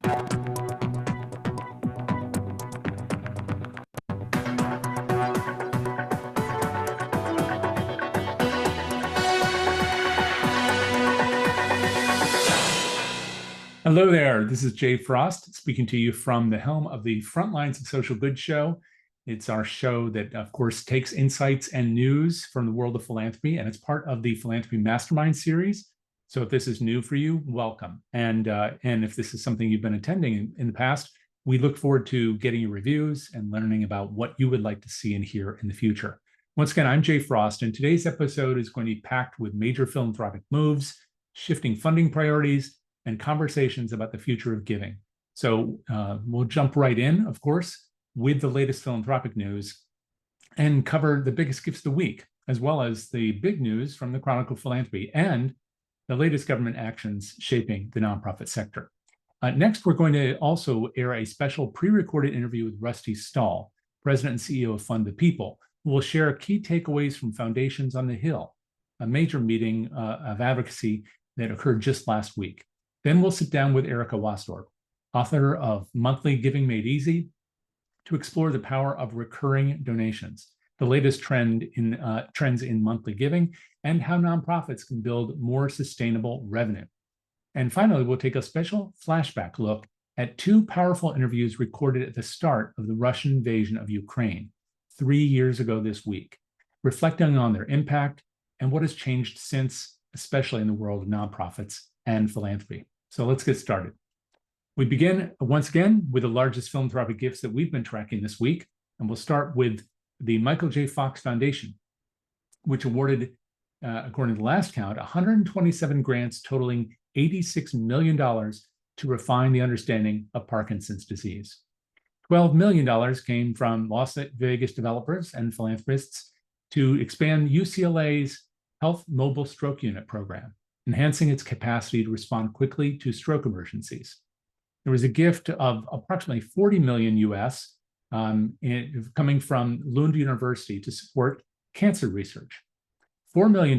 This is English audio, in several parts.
Hello there, this is Jay Frost speaking to you from the helm of the Frontlines of Social Good show. It's our show that, of course, takes insights and news from the world of philanthropy, and it's part of the Philanthropy Mastermind series. So if this is new for you, welcome. And if this is something you've been attending in the past, we look forward to getting your reviews and learning about what you would like to see and hear in the future. Once again, I'm Jay Frost, and today's episode is going to be packed with major philanthropic moves, shifting funding priorities, and conversations about the future of giving. So we'll jump right in, of course, with the latest philanthropic news and cover the biggest gifts of the week, as well as the big news from the Chronicle of Philanthropy and the latest government actions shaping the nonprofit sector. Next, we're going to also air a special pre-recorded interview with Rusty Stahl, President and CEO of Fund the People, who will share key takeaways from Foundations on the Hill, a major meeting of advocacy that occurred just last week. Then we'll sit down with Erica Wasdorp, author of Monthly Giving Made Easy, to explore the power of recurring donations, the latest trends in monthly giving, and how nonprofits can build more sustainable revenue. And finally, we'll take a special flashback look at two powerful interviews recorded at the start of the Russian invasion of Ukraine 3 years ago this week, reflecting on their impact and what has changed since, especially in the world of nonprofits and philanthropy. So let's get started. We begin once again with the largest philanthropic gifts that we've been tracking this week. And we'll start with the Michael J. Fox Foundation, which awarded, according to the last count, 127 grants totaling $86 million to refine the understanding of Parkinson's disease. $12 million came from Las Vegas developers and philanthropists to expand UCLA's Health Mobile Stroke Unit program, enhancing its capacity to respond quickly to stroke emergencies. There was a gift of approximately 40 million US coming from Lund University to support cancer research. $4 million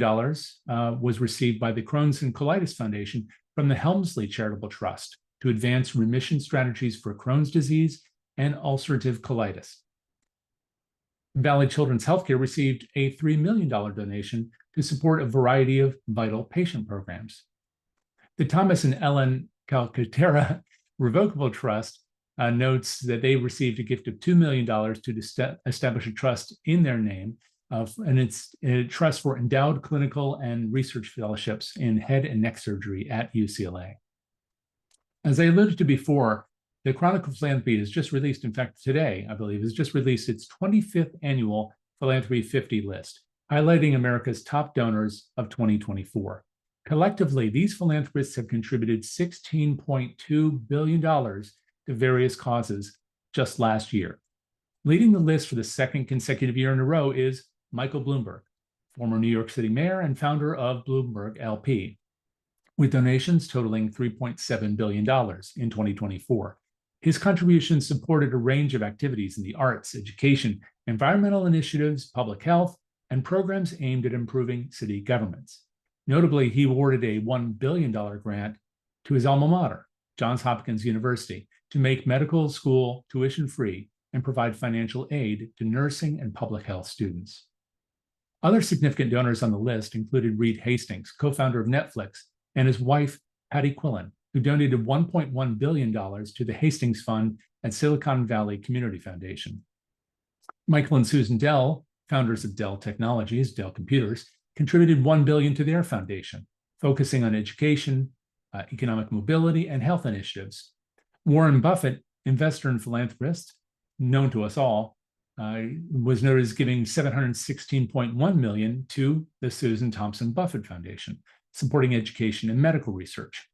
was received by the Crohn's and Colitis Foundation from the Helmsley Charitable Trust to advance remission strategies for Crohn's disease and ulcerative colitis. Valley Children's Healthcare received a $3 million donation to support a variety of vital patient programs. The Thomas and Ellen Calcaterra Revocable Trust notes that they received a gift of $2 million to establish a trust in their name, and it's a trust for endowed clinical and research fellowships in head and neck surgery at UCLA. As I alluded to before, the Chronicle of Philanthropy has just released, in fact, today, I believe, has just released its 25th annual Philanthropy 50 list, highlighting America's top donors of 2024. Collectively, these philanthropists have contributed $16.2 billion to various causes just last year. Leading the list for the second consecutive year in a row is Michael Bloomberg, former New York City mayor and founder of Bloomberg LP, with donations totaling $3.7 billion in 2024. His contributions supported a range of activities in the arts, education, environmental initiatives, public health, and programs aimed at improving city governments. Notably, he awarded a $1 billion grant to his alma mater, Johns Hopkins University, to make medical school tuition-free and provide financial aid to nursing and public health students. Other significant donors on the list included Reed Hastings, co-founder of Netflix, and his wife, Patty Quillen, who donated $1.1 billion to the Hastings Fund at Silicon Valley Community Foundation. Michael and Susan Dell, founders of Dell Technologies, Dell Computers, contributed $1 billion to their foundation, focusing on education, economic mobility, and health initiatives. Warren Buffett, investor and philanthropist, known to us all, was noted as giving $716.1 million to the Susan Thompson Buffett Foundation, supporting education and medical research.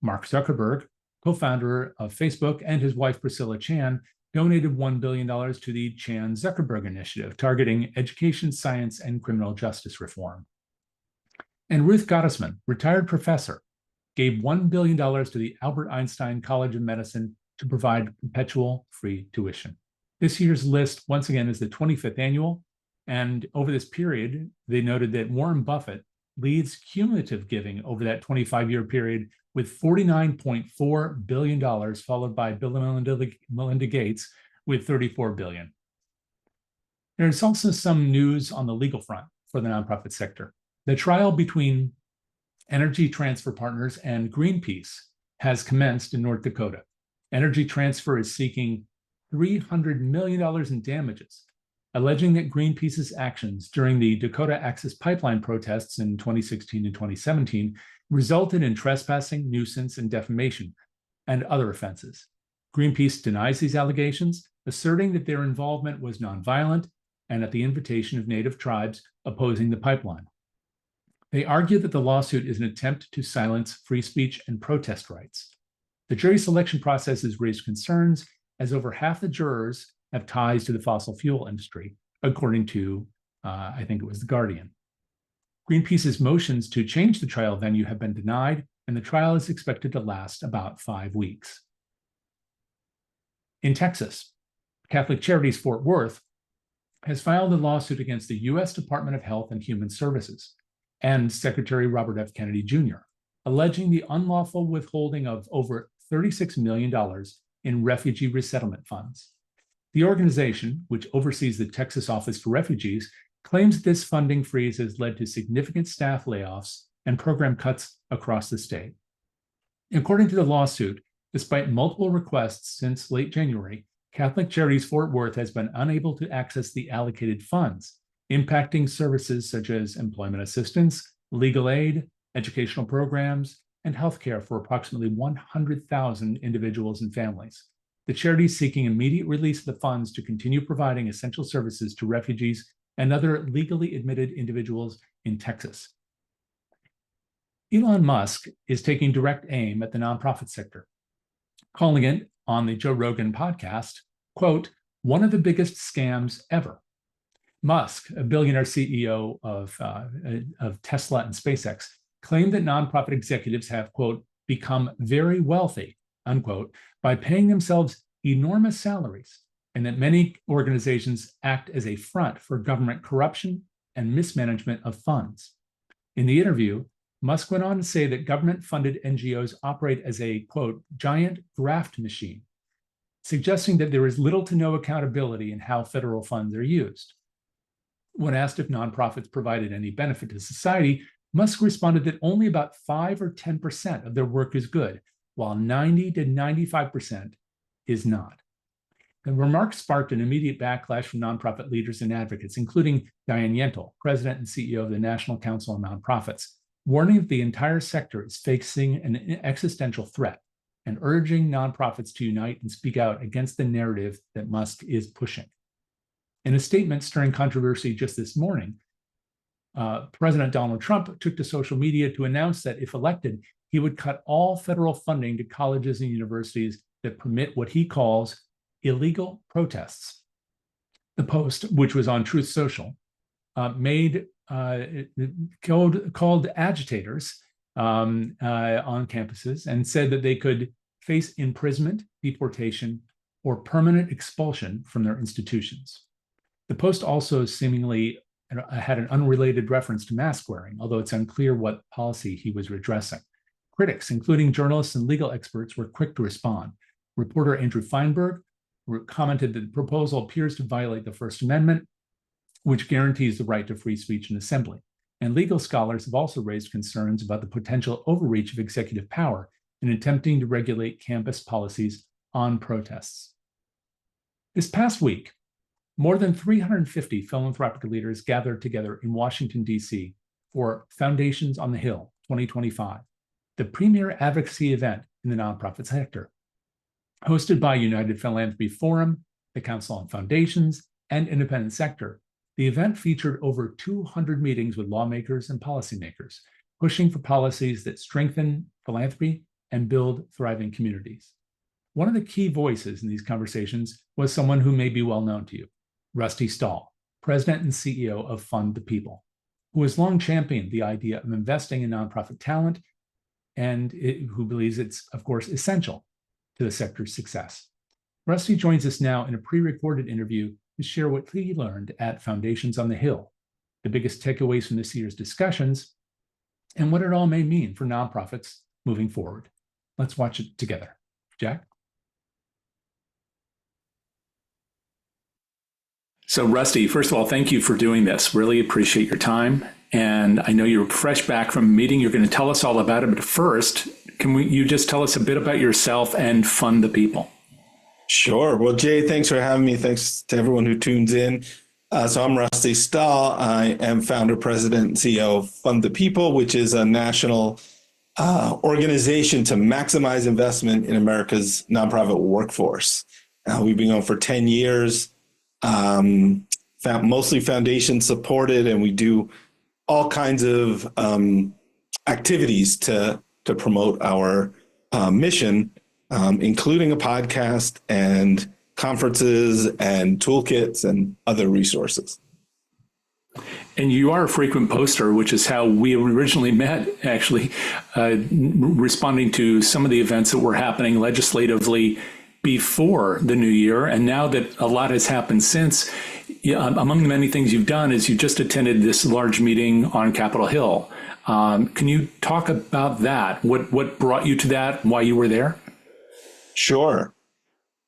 Mark Zuckerberg, co-founder of Facebook, and his wife Priscilla Chan donated $1 billion to the Chan Zuckerberg Initiative, targeting education, science, and criminal justice reform. And Ruth Gottesman, retired professor, gave $1 billion to the Albert Einstein College of Medicine to provide perpetual free tuition. This year's list, once again, is the 25th annual, and over this period, they noted that Warren Buffett leads cumulative giving over that 25-year period with $49.4 billion, followed by Bill and Melinda Gates with $34 billion. There's also some news on the legal front for the nonprofit sector. The trial between Energy Transfer Partners and Greenpeace has commenced in North Dakota. Energy Transfer is seeking $300 million in damages, alleging that Greenpeace's actions during the Dakota Access Pipeline protests in 2016 and 2017 resulted in trespassing, nuisance, and defamation, and other offenses. Greenpeace denies these allegations, asserting that their involvement was nonviolent and at the invitation of Native tribes opposing the pipeline. They argue that the lawsuit is an attempt to silence free speech and protest rights. The jury selection process has raised concerns, as over half the jurors have ties to the fossil fuel industry, according to, I think it was The Guardian. Greenpeace's motions to change the trial venue have been denied, and the trial is expected to last about 5 weeks. In Texas, Catholic Charities Fort Worth has filed a lawsuit against the U.S. Department of Health and Human Services and Secretary Robert F. Kennedy Jr., alleging the unlawful withholding of over $36 million in refugee resettlement funds. The organization, which oversees the Texas Office for Refugees, claims this funding freeze has led to significant staff layoffs and program cuts across the state. According to the lawsuit, despite multiple requests since late January, Catholic Charities Fort Worth has been unable to access the allocated funds, impacting services such as employment assistance, legal aid, educational programs, and healthcare for approximately 100,000 individuals and families. The charity is seeking immediate release of the funds to continue providing essential services to refugees and other legally admitted individuals in Texas. Elon Musk is taking direct aim at the nonprofit sector, calling it, on the Joe Rogan podcast, quote, one of the biggest scams ever. Musk, a billionaire CEO of Tesla and SpaceX, claimed that nonprofit executives have, quote, become very wealthy, unquote, by paying themselves enormous salaries, and that many organizations act as a front for government corruption and mismanagement of funds. In the interview, Musk went on to say that government-funded NGOs operate as a, quote, giant graft machine, suggesting that there is little to no accountability in how federal funds are used. When asked if nonprofits provided any benefit to society, Musk responded that only about 5 or 10% of their work is good, while 90 to 95% is not. The remark sparked an immediate backlash from nonprofit leaders and advocates, including Diane Yentl, president and CEO of the National Council of Nonprofits, warning that the entire sector is facing an existential threat and urging nonprofits to unite and speak out against the narrative that Musk is pushing. In a statement stirring controversy just this morning, President Donald Trump took to social media to announce that if elected, he would cut all federal funding to colleges and universities that permit what he calls illegal protests. The Post, which was on Truth Social, called agitators on campuses and said that they could face imprisonment, deportation, or permanent expulsion from their institutions. The Post also seemingly had an unrelated reference to mask wearing, although it's unclear what policy he was redressing. Critics, including journalists and legal experts, were quick to respond. Reporter Andrew Feinberg commented that the proposal appears to violate the First Amendment, which guarantees the right to free speech and assembly. And legal scholars have also raised concerns about the potential overreach of executive power in attempting to regulate campus policies on protests. This past week, more than 350 philanthropic leaders gathered together in Washington, D.C. for Foundations on the Hill 2025, the premier advocacy event in the nonprofit sector. Hosted by United Philanthropy Forum, the Council on Foundations, and Independent Sector, the event featured over 200 meetings with lawmakers and policymakers, pushing for policies that strengthen philanthropy and build thriving communities. One of the key voices in these conversations was someone who may be well known to you, Rusty Stahl, president and CEO of Fund the People, who has long championed the idea of investing in nonprofit talent and who believes it's, of course, essential to the sector's success. Rusty joins us now in a pre-recorded interview to share what he learned at Foundations on the Hill, the biggest takeaways from this year's discussions, and what it all may mean for nonprofits moving forward. Let's watch it together. Jack? So, Rusty, first of all, thank you for doing this. Really appreciate your time. And I know you're fresh back from a meeting. You're going to tell us all about it. But first, you just tell us a bit about yourself and Fund the People? Sure. Well, Jay, thanks for having me. Thanks to everyone who tunes in. So I'm Rusty Stahl. I am founder, president, and CEO of Fund the People, which is a national organization to maximize investment in America's nonprofit workforce. We've been going for 10 years, mostly foundation supported, and we do all kinds of activities to promote our mission, including a podcast and conferences and toolkits and other resources. And you are a frequent poster, which is how we originally met, actually, responding to some of the events that were happening legislatively before the new year. And now that a lot has happened since, among the many things you've done is you just attended this large meeting on Capitol Hill. Can you talk about that? What brought you to that? Why you were there? Sure.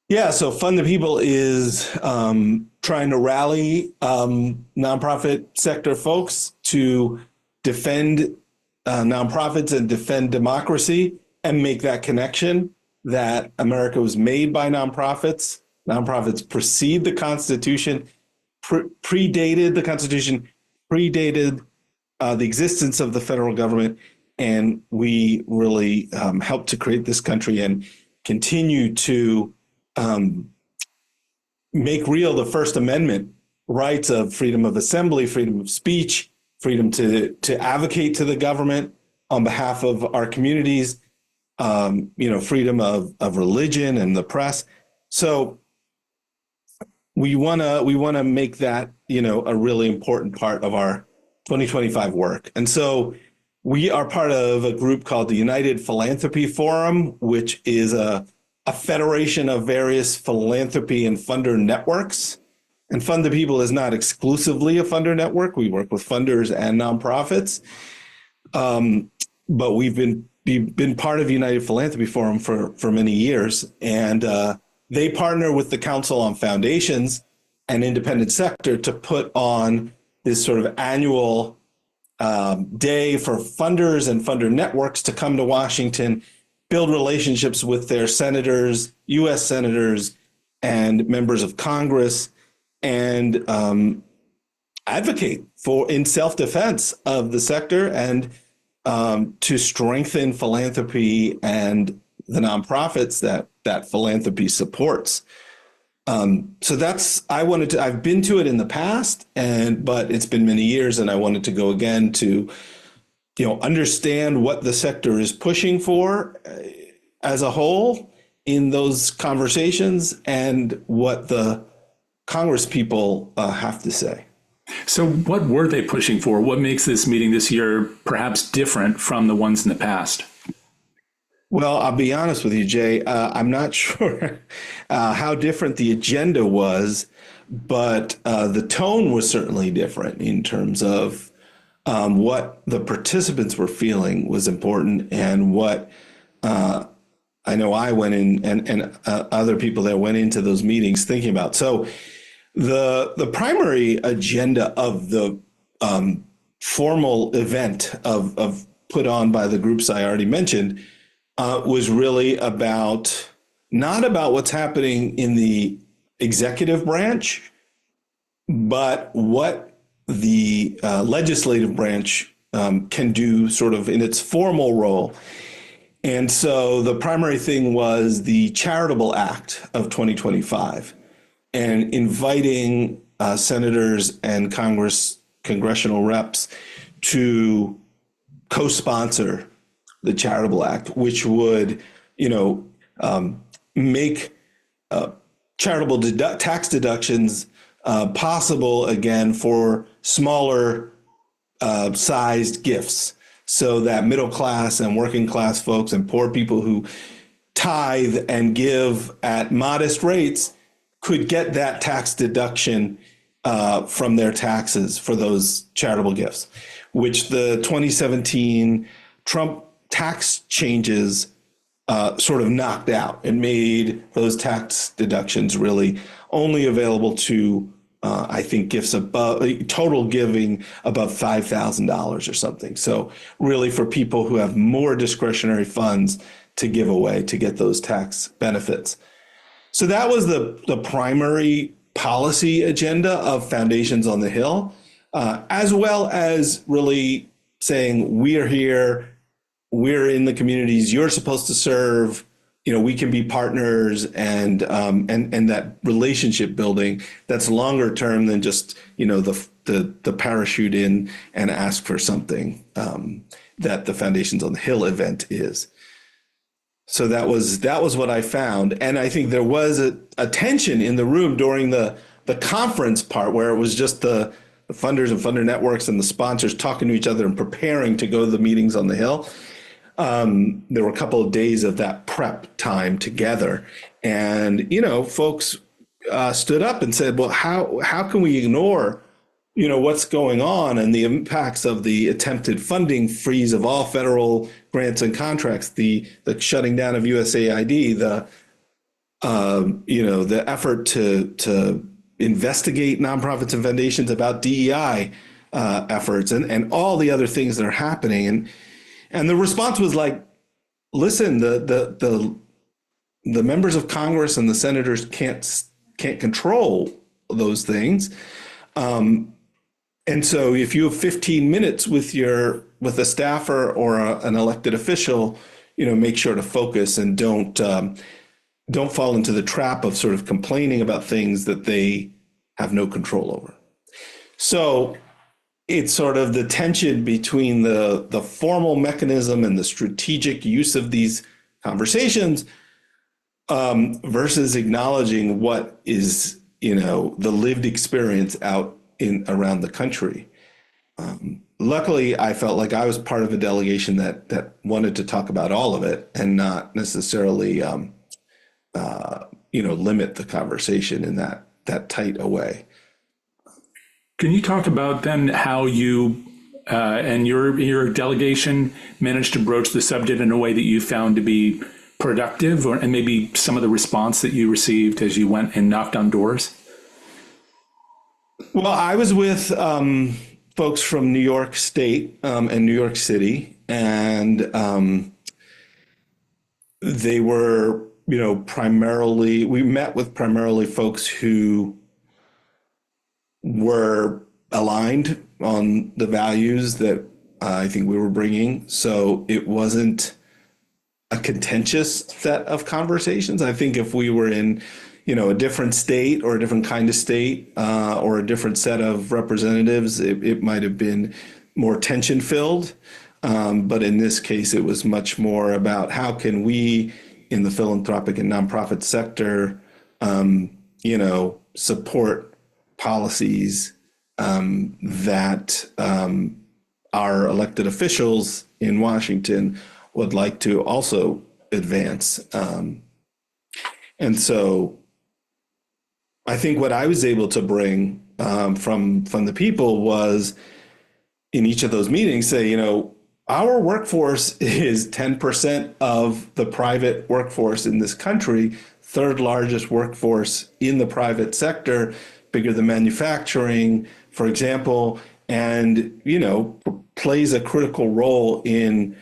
Yeah, so Fund the People is trying to rally nonprofit sector folks to defend nonprofits and defend democracy and make that connection that America was made by nonprofits. Nonprofits precede the Constitution, predated the Constitution, predated the existence of the federal government, and we really helped to create this country and continue to make real the First Amendment rights of freedom of assembly, freedom of speech, freedom to advocate to the government on behalf of our communities, freedom of religion and the press. So we wanna make that, a really important part of our 2025 work. And so we are part of a group called the United Philanthropy Forum, which is a federation of various philanthropy and funder networks. And Fund the People is not exclusively a funder network. We work with funders and nonprofits. But we've been part of United Philanthropy Forum for many years. And they partner with the Council on Foundations and Independent Sector to put on this sort of annual day for funders and funder networks to come to Washington, build relationships with their senators, U.S. senators, and members of Congress, and advocate in self-defense of the sector and to strengthen philanthropy and the nonprofits that philanthropy supports. So I've been to it in the past, but it's been many years, and I wanted to go again to understand what the sector is pushing for as a whole in those conversations and what the Congress people have to say. So what were they pushing for? What makes this meeting this year perhaps different from the ones in the past? Well, I'll be honest with you, Jay. I'm not sure how different the agenda was, but the tone was certainly different in terms of what the participants were feeling was important, and what I know I went in and other people that went into those meetings thinking about. So the primary agenda of the formal event of put on by the groups I already mentioned was really not about what's happening in the executive branch, but what the legislative branch can do sort of in its formal role. And so the primary thing was the Charitable Act of 2025 and inviting senators and congressional reps to co-sponsor the Charitable Act, which would, make charitable tax deductions possible again for smaller sized gifts, so that middle class and working class folks and poor people who tithe and give at modest rates could get that tax deduction from their taxes for those charitable gifts. which the 2017 Trump tax changes sort of knocked out and made those tax deductions really only available to, I think, gifts above total giving above $5,000 or something. So really for people who have more discretionary funds to give away to get those tax benefits. So that was the primary policy agenda of Foundations on the Hill, as well as really saying, we are here, we're in the communities you're supposed to serve, we can be partners, and that relationship building that's longer term than just, the parachute in and ask for something that the Foundations on the Hill event is. So that was what I found. And I think there was a tension in the room during the conference part where it was just the funders and funder networks and the sponsors talking to each other and preparing to go to the meetings on the Hill. There were a couple of days of that prep time together. And, folks stood up and said, well, how can we ignore what's going on and the impacts of the attempted funding freeze of all federal grants and contracts, the shutting down of USAID, the effort to investigate nonprofits and foundations about DEI efforts and all the other things that are happening. And the response was like, listen, the members of Congress and the senators can't control those things. And so if you have 15 minutes with a staffer or an elected official, make sure to focus and don't fall into the trap of sort of complaining about things that they have no control over. So it's sort of the tension between the formal mechanism and the strategic use of these conversations versus acknowledging what is, the lived experience out around the country. Luckily, I felt like I was part of a delegation that wanted to talk about all of it and not necessarily, limit the conversation in that tight a way. Can you talk about then how you and your delegation managed to broach the subject in a way that you found to be productive, and maybe some of the response that you received as you went and knocked on doors? Well, I was with folks from New York State and New York City, and they were, we met with primarily folks who were aligned on the values that I think we were bringing. So it wasn't a contentious set of conversations. I think if we were in, a different state or a different kind of state or a different set of representatives, it might have been more tension filled. But in this case, it was much more about how can we in the philanthropic and nonprofit sector, support policies that our elected officials in Washington would like to also advance. And so I think what I was able to bring from the people was in each of those meetings say, our workforce is 10% of the private workforce in this country, third largest workforce in the private sector, bigger than manufacturing, for example, and, plays a critical role in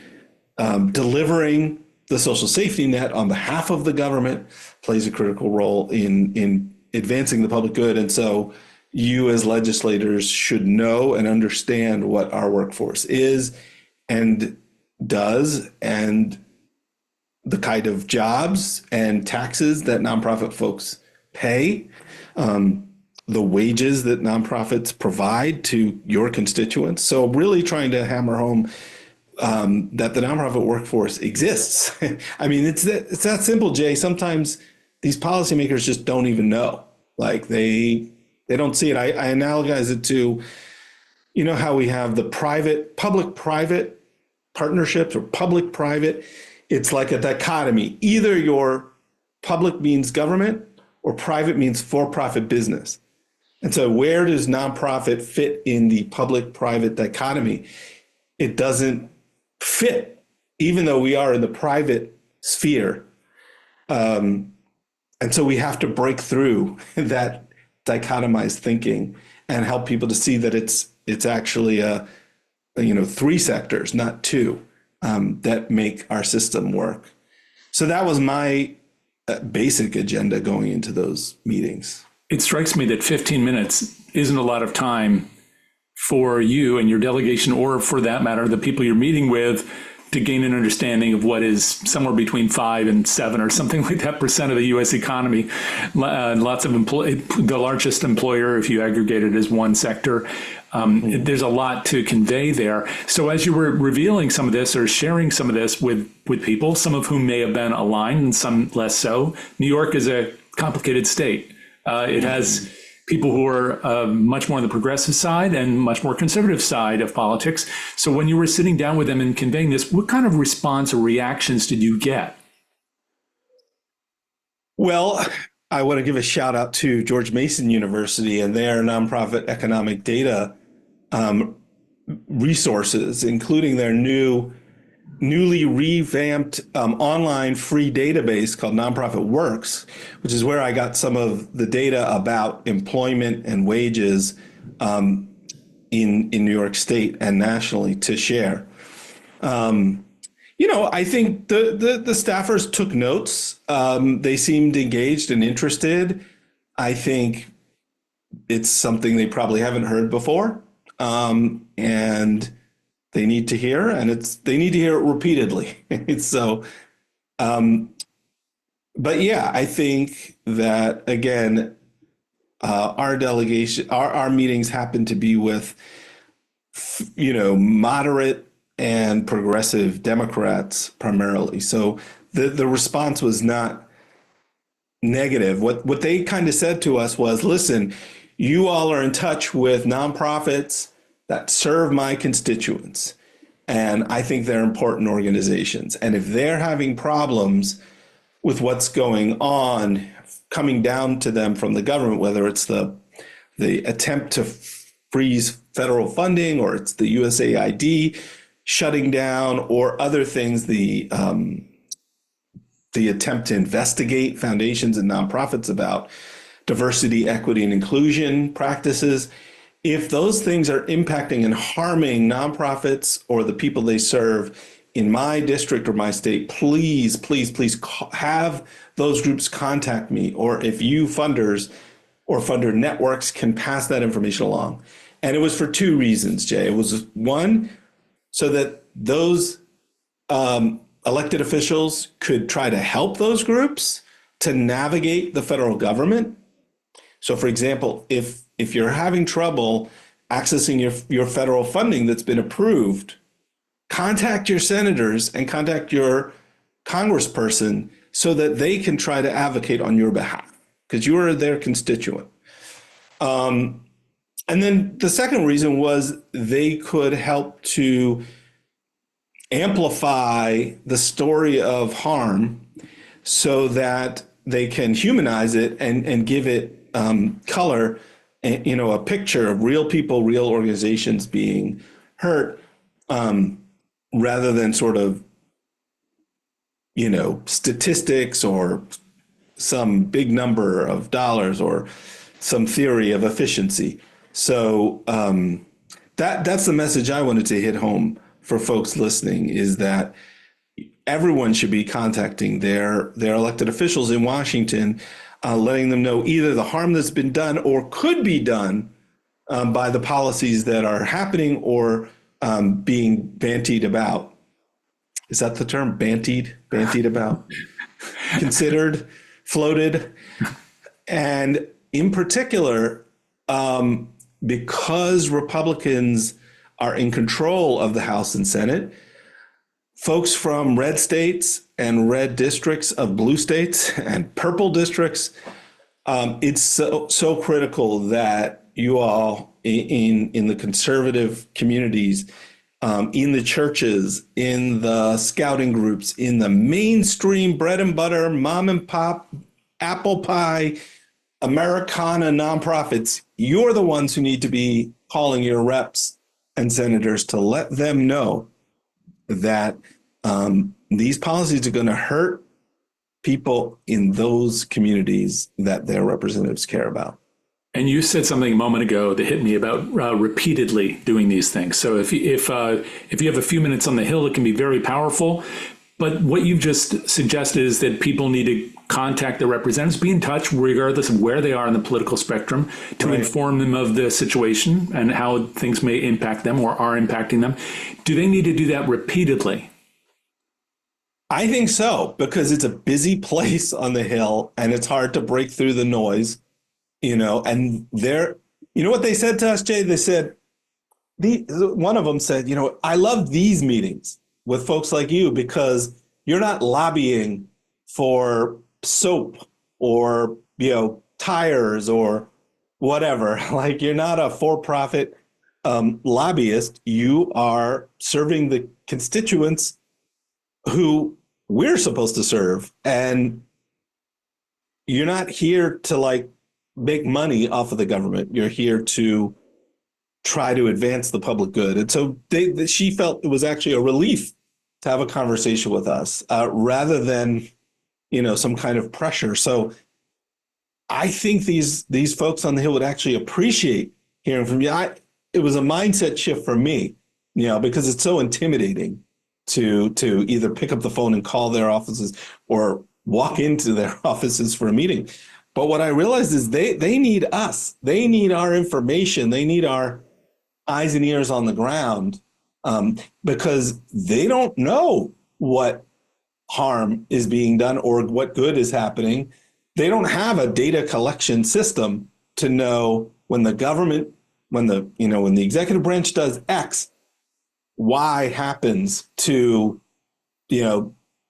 delivering the social safety net on behalf of the government, plays a critical role in advancing the public good. And so you as legislators should know and understand what our workforce is and does, and the kind of jobs and taxes that nonprofit folks pay, the wages that nonprofits provide to your constituents. So really trying to hammer home that the nonprofit workforce exists. I mean, it's that simple, Jay. Sometimes these policymakers just don't even know. Like they don't see it. I analogize it to, how we have the public-private partnerships or public-private. It's like a dichotomy. Either your public means government or private means for-profit business. And so where does nonprofit fit in the public-private dichotomy? It doesn't fit, even though we are in the private sphere. And so we have to break through that dichotomized thinking and help people to see that it's actually three sectors, not two, that make our system work. So that was my basic agenda going into those meetings. It strikes me that 15 minutes isn't a lot of time for you and your delegation, or for that matter, the people you're meeting with, to gain an understanding of what is somewhere between 5 and 7 or something like that percent of the U.S. economy. Lots of the largest employer, if you aggregate it as one sector. There's a lot to convey there. So as you were revealing some of this or sharing some of this with people, some of whom may have been aligned and some less so, New York is a complicated state. It has people who are much more on the progressive side and much more conservative side of politics. So when you were sitting down with them and conveying this, what kind of response or reactions did you get? Well, I want to give a shout out to George Mason University and their nonprofit economic data resources, including their newly revamped online free database called Nonprofit Works, which is where I got some of the data about employment and wages in New York State and nationally to share. I think the staffers took notes. They seemed engaged and interested. I think it's something they probably haven't heard before. And they need to hear, and they need to hear it repeatedly. So, but yeah, I think that again, our delegation, our meetings happen to be with, moderate and progressive Democrats primarily. So the response was not negative. What they kind of said to us was, listen, you all are in touch with nonprofits that serve my constituents. And I think they're important organizations. And if they're having problems with what's going on coming down to them from the government, whether it's the attempt to freeze federal funding, or it's the USAID shutting down, or other things, the attempt to investigate foundations and nonprofits about diversity, equity, and inclusion practices, if those things are impacting and harming nonprofits or the people they serve in my district or my state, please have those groups contact me. Or if you funders or funder networks can pass that information along. And it was for two reasons, Jay. It was one, so that those elected officials could try to help those groups to navigate the federal government. So for example, if you're having trouble accessing your federal funding that's been approved, contact your senators and contact your congressperson so that they can try to advocate on your behalf, because you are their constituent. And then the second reason was they could help to amplify the story of harm so that they can humanize it and give it color, a picture of real people, real organizations being hurt, rather than sort of, statistics or some big number of dollars or some theory of efficiency. So that's the message I wanted to hit home for folks listening, is that everyone should be contacting their elected officials in Washington, letting them know either the harm that's been done or could be done by the policies that are happening or being bantied about. Is that the term? Bantied about? Considered, floated. And in particular, because Republicans are in control of the House and Senate, folks from red states and red districts of blue states and purple districts, it's so critical that you all in the conservative communities, in the churches, in the scouting groups, in the mainstream bread and butter, mom and pop, apple pie Americana nonprofits, you're the ones who need to be calling your reps and senators to let them know that these policies are going to hurt people in those communities that their representatives care about. And you said something a moment ago that hit me about repeatedly doing these things. So if you have a few minutes on the Hill, it can be very powerful. But what you've just suggested is that people need to contact their representatives, be in touch regardless of where they are in the political spectrum, to inform them of the situation and how things may impact them or are impacting them. Do they need to do that repeatedly? I think so, because it's a busy place on the Hill and it's hard to break through the noise, and what they said to us, Jay? They said, one of them said, I love these meetings with folks like you because you're not lobbying for soap or, tires or whatever. Like, you're not a for-profit lobbyist. You are serving the constituents who we're supposed to serve. And you're not here to make money off of the government. You're here to try to advance the public good. And so she felt it was actually a relief to have a conversation with us rather than, some kind of pressure. So I think these folks on the Hill would actually appreciate hearing from you. It was a mindset shift for me, because it's so intimidating to either pick up the phone and call their offices or walk into their offices for a meeting. But what I realized is they need us. They need our information. They need our eyes and ears on the ground because they don't know what harm is being done or what good is happening. They don't have a data collection system to know when the government, when the executive branch does X, Y happens to,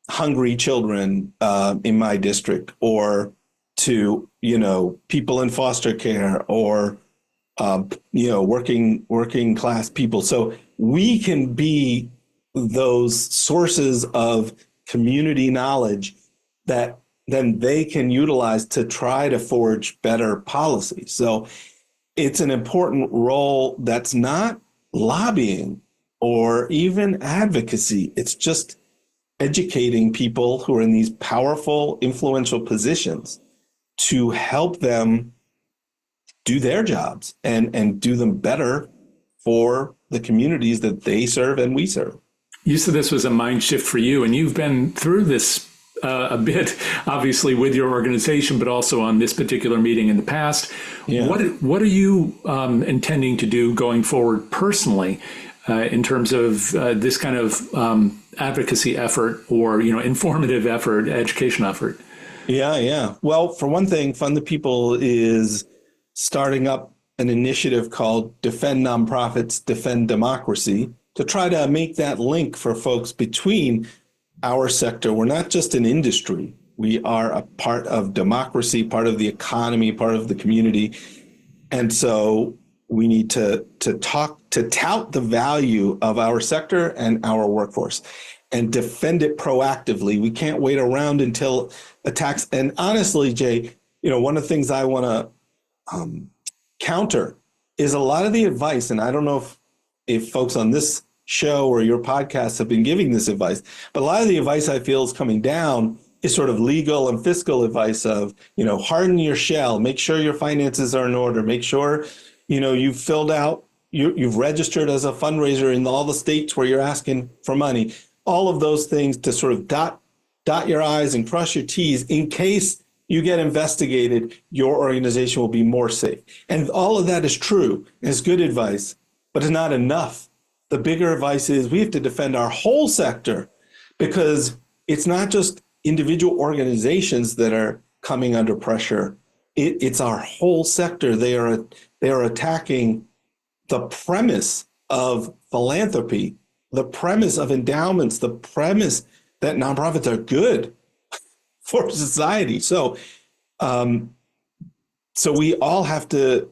hungry children in my district or to, people in foster care or, working class people. So we can be those sources of community knowledge that then they can utilize to try to forge better policy. So it's an important role that's not lobbying or even advocacy. It's just educating people who are in these powerful, influential positions to help them do their jobs and do them better for the communities that they serve and we serve. You said this was a mind shift for you, and you've been through this a bit, obviously, with your organization, but also on this particular meeting in the past. Yeah. What are you intending to do going forward personally in terms of this kind of advocacy effort or informative effort, education effort? Yeah. Well, for one thing, Fund the People is starting up an initiative called Defend Nonprofits, Defend Democracy, to try to make that link for folks between our sector. We're not just an industry. We are a part of democracy, part of the economy, part of the community. And so we need to tout the value of our sector and our workforce and defend it proactively. We can't wait around until attacks. And honestly, Jay, one of the things I want to counter is a lot of the advice, and I don't know if folks on this show or your podcast have been giving this advice, but a lot of the advice I feel is coming down is sort of legal and fiscal advice of, harden your shell, make sure your finances are in order, make sure, you've filled out, you've registered as a fundraiser in all the states where you're asking for money, all of those things to sort of dot your I's and cross your T's in case you get investigated, your organization will be more safe. And all of that is true, is good advice, but it's not enough. The bigger advice is we have to defend our whole sector because it's not just individual organizations that are coming under pressure. It's our whole sector. They are attacking the premise of philanthropy, the premise of endowments, the premise that nonprofits are good for society. So we all have to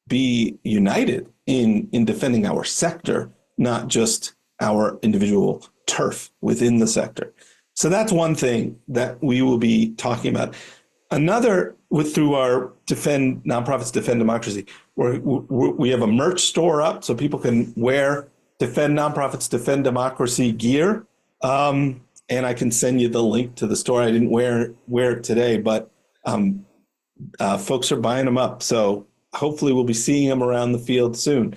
be united in defending our sector, not just our individual turf within the sector. So that's one thing that we will be talking about. through our Nonprofits Defend Democracy, we have a merch store up so people can wear Nonprofits Defend Democracy gear. And I can send you the link to the store. I didn't wear it today, but folks are buying them up. So hopefully we'll be seeing them around the field soon.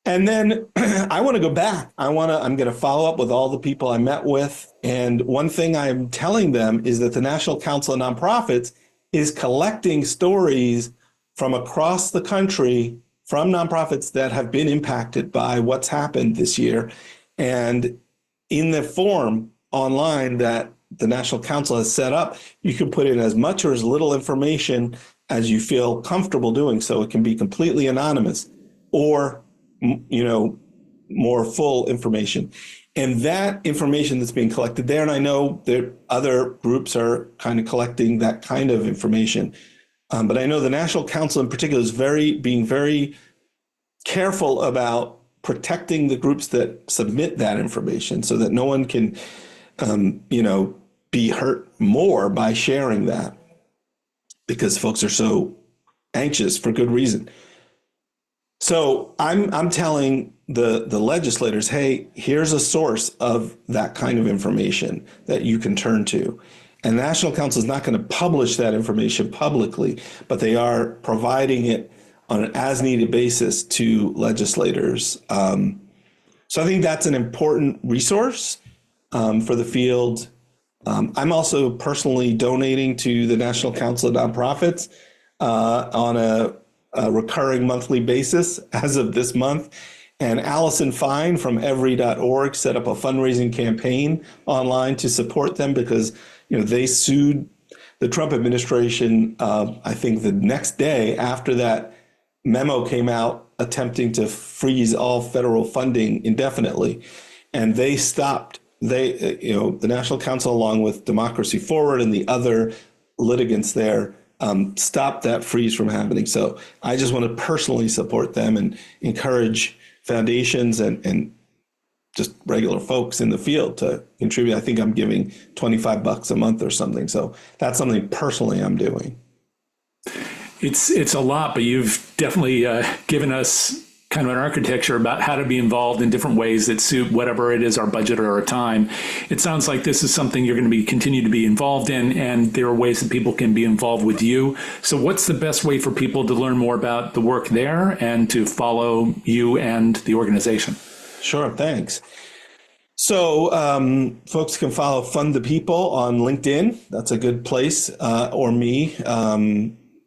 And then I want to go back. I'm going to follow up with all the people I met with. And one thing I'm telling them is that the National Council of Nonprofits is collecting stories from across the country from nonprofits that have been impacted by what's happened this year. And in the form online that the National Council has set up, you can put in as much or as little information as you feel comfortable doing. So it can be completely anonymous or more full information. And that information that's being collected there, and I know that other groups are kind of collecting that kind of information, but I know the National Council in particular is being very careful about protecting the groups that submit that information so that no one can, be hurt more by sharing that, because folks are so anxious for good reason. So I'm telling the legislators, hey, here's a source of that kind of information that you can turn to. And the National Council is not going to publish that information publicly, but they are providing it on an as-needed basis to legislators. So I think that's an important resource for the field. I'm also personally donating to the National Council of Nonprofits on a recurring monthly basis as of this month. And Allison Fine from every.org set up a fundraising campaign online to support them because they sued the Trump administration, I think the next day after that memo came out attempting to freeze all federal funding indefinitely. And they stopped, the National Council, along with Democracy Forward and the other litigants there, stopped that freeze from happening. So I just want to personally support them and encourage foundations and just regular folks in the field to contribute. I think I'm giving $25 a month or something. So that's something personally I'm doing. It's a lot, but you've definitely given us kind of an architecture about how to be involved in different ways that suit whatever it is, our budget or our time. It sounds like this is something you're going to continue to be involved in, and there are ways that people can be involved with you. So what's the best way for people to learn more about the work there and to follow you and the organization? Sure, thanks. So folks can follow Fund the People on LinkedIn. That's a good place, or me.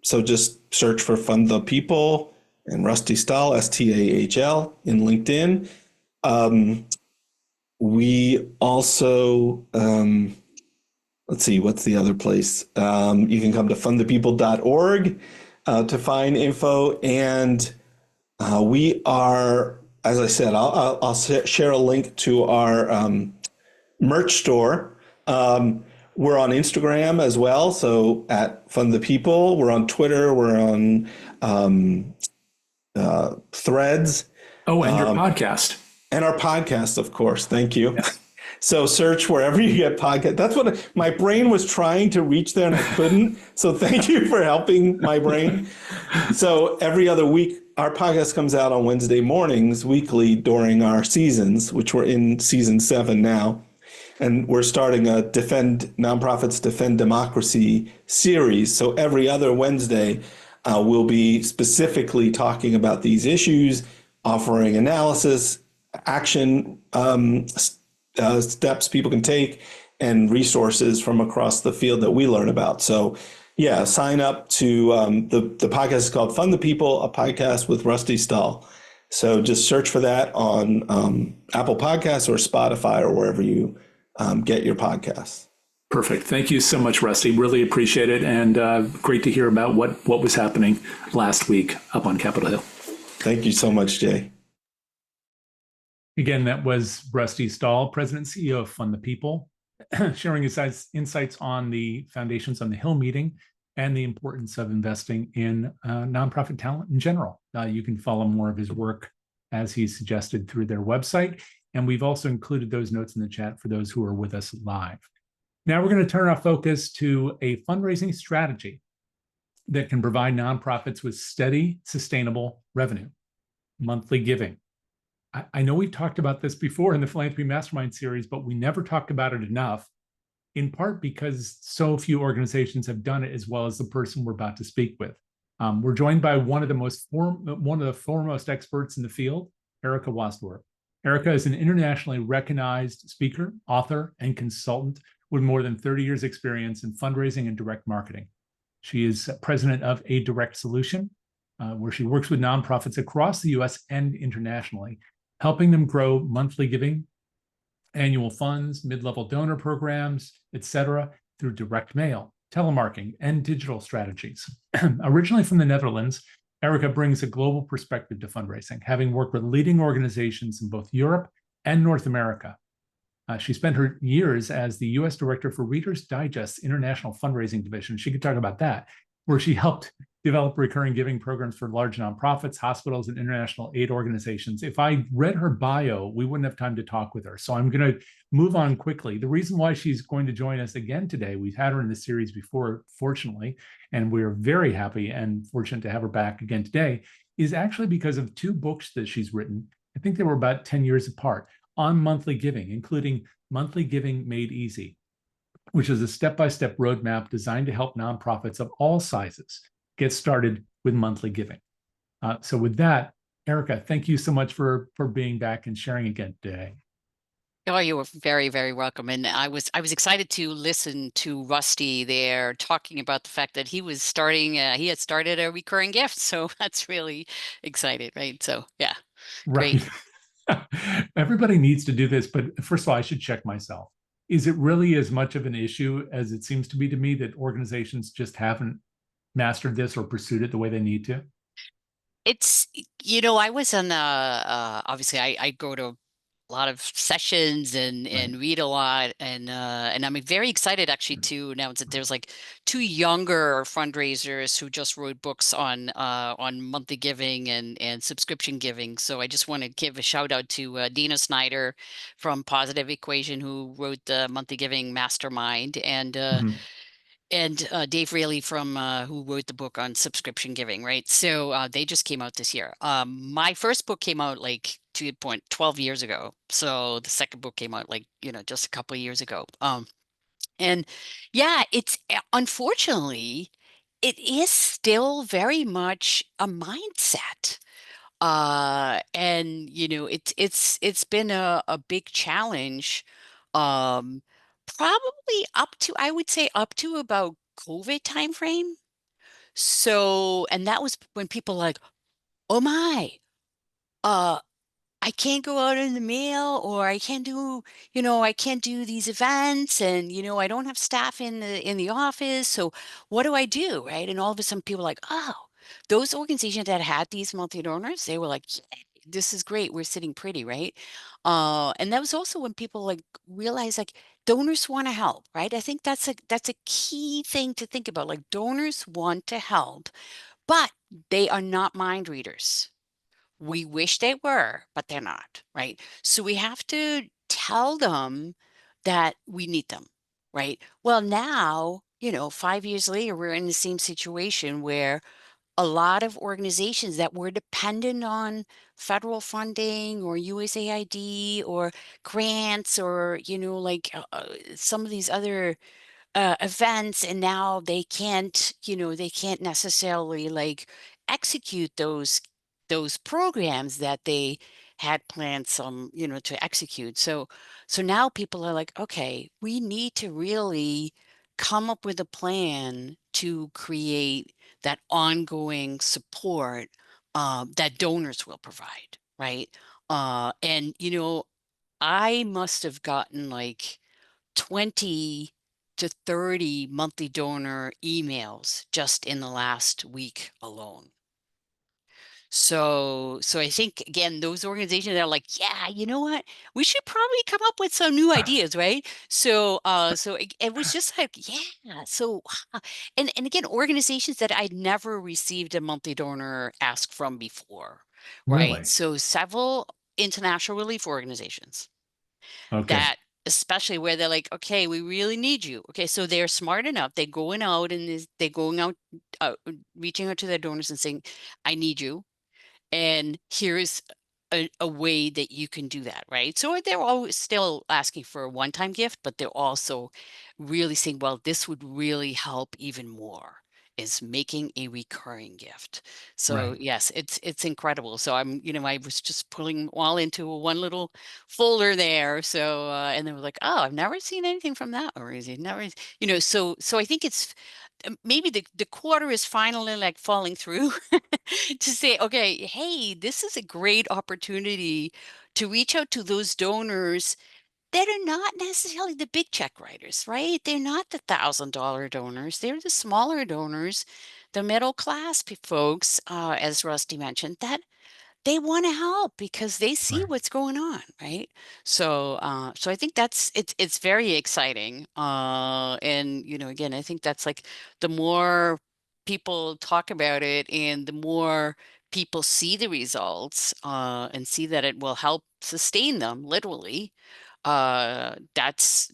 So just search for Fund the People and Rusty Stahl, STAHL, in LinkedIn. We also, let's see, what's the other place? You can come to fundthepeople.org to find info. And we are, as I said, I'll share a link to our merch store. We're on Instagram as well, so at Fund the People. We're on Twitter. We're on Threads. Oh, and your podcast. And our podcast, of course. Thank you. Yeah. So search wherever you get podcast. That's what my brain was trying to reach there and I couldn't. So thank you for helping my brain. So every other week, our podcast comes out on Wednesday mornings weekly during our seasons, which we're in season 7 now. And we're starting a Nonprofits Defend Democracy series. So every other Wednesday, we'll be specifically talking about these issues, offering analysis, action steps people can take, and resources from across the field that we learn about. So yeah, sign up to the podcast is called Fund the People, a podcast with Rusty Stahl. So just search for that on Apple Podcasts or Spotify or wherever you get your podcasts. Perfect. Thank you so much, Rusty. Really appreciate it. And great to hear about what was happening last week up on Capitol Hill. Thank you so much, Jay. Again, that was Rusty Stahl, President and CEO of Fund the People, sharing his insights on the Foundations on the Hill meeting and the importance of investing in nonprofit talent in general. You can follow more of his work as he suggested through their website. And we've also included those notes in the chat for those who are with us live. Now we're going to turn our focus to a fundraising strategy that can provide nonprofits with steady, sustainable revenue, monthly giving. I know we've talked about this before in the Philanthropy Mastermind series, but we never talked about it enough, in part because so few organizations have done it as well as the person we're about to speak with. We're joined by one of the foremost experts in the field, Erica Wasdorf. Erica is an internationally recognized speaker, author, and consultant with more than 30 years experience in fundraising and direct marketing. She is president of A Direct Solution, where she works with nonprofits across the US and internationally, helping them grow monthly giving, annual funds, mid-level donor programs, etc., through direct mail, telemarketing, and digital strategies. Originally from the Netherlands, Erica brings a global perspective to fundraising, having worked with leading organizations in both Europe and North America. She spent her years as the US Director for Reader's Digest's International Fundraising Division. She could talk about that, where she helped develop recurring giving programs for large nonprofits, hospitals, and international aid organizations. If I read her bio, we wouldn't have time to talk with her. So I'm going to move on quickly. The reason why she's going to join us again today, we've had her in the series before, fortunately, and we're very happy and fortunate to have her back again today, is actually because of two books that she's written. I think they were about 10 years apart, on monthly giving, including Monthly Giving Made Easy, which is a step-by-step roadmap designed to help nonprofits of all sizes get started with monthly giving. So with that, Erica, thank you so much for being back and sharing again today. Oh, you were very, very welcome. And I was excited to listen to Rusty there talking about the fact that he was starting, he had started a recurring gift. So that's really exciting, right? So yeah, Right. great. Everybody needs to do this, but first of all, I should check myself. Is it really as much of an issue as it seems to be to me that organizations just haven't mastered this or pursued it the way they need to? It's, I was on, obviously I go to a lot of sessions and read a lot, and I'm very excited actually to announce that there's like two younger fundraisers who just wrote books on monthly giving and subscription giving. So I just want to give a shout out to Dina Snyder from Positive Equation, who wrote the Monthly Giving Mastermind, and Dave Raley from who wrote the book on subscription giving, right? So they just came out this year. My first book came out like 12 years ago. So the second book came out like, just a couple of years ago. And yeah, it's unfortunately, it is still very much a mindset. And it's been a big challenge. Um, Probably up to, I would say up to about COVID timeframe. So, and that was when people like, oh my, uh, I can't go out in the mail, or I can't do these events, and I don't have staff in the office. So what do I do? Right. And all of a sudden people are like, oh, those organizations that had these multi donors, they were like, yeah, this is great. We're sitting pretty, right? And that was also when people like realized like donors want to help, right? I think that's a key thing to think about. Like donors want to help, but they are not mind readers. We wish they were, but they're not, right? So we have to tell them that we need them, right? Well, now, 5 years later, we're in the same situation where a lot of organizations that were dependent on federal funding or USAID or grants or, some of these other events, and now they can't necessarily like execute those programs that they had planned to execute. So now people are like, okay, we need to really come up with a plan to create that ongoing support that donors will provide, right? And I must have gotten like 20 to 30 monthly donor emails just in the last week alone. So I think again, those organizations are like, yeah, you know what? We should probably come up with some new ideas, right? So it was just like, yeah. So and again, organizations that I'd never received a monthly donor ask from before, right? Really? So several international relief organizations Okay. that especially where they're like, okay, we really need you. Okay, so they're smart enough. They're going out and they're going out, reaching out to their donors and saying, I need you. And here's a way that you can do that, right? So they're always still asking for a one-time gift, but they're also really saying, well, this would really help even more, is making a recurring gift. So Right. yes, it's incredible. So I was just pulling all into one little folder there. So and they were like, oh, I've never seen anything from that organization. Never, so I think it's maybe the quarter is finally like falling through to say, okay, hey, this is a great opportunity to reach out to those donors that are not necessarily the big check writers, right? They're not the $1,000 donors. They're the smaller donors, the middle class folks, as Rusty mentioned, that they want to help because they see Right. what's going on, right? So I think it's very exciting. And again, I think that's like the more people talk about it and the more people see the results, and see that it will help sustain them literally, that's,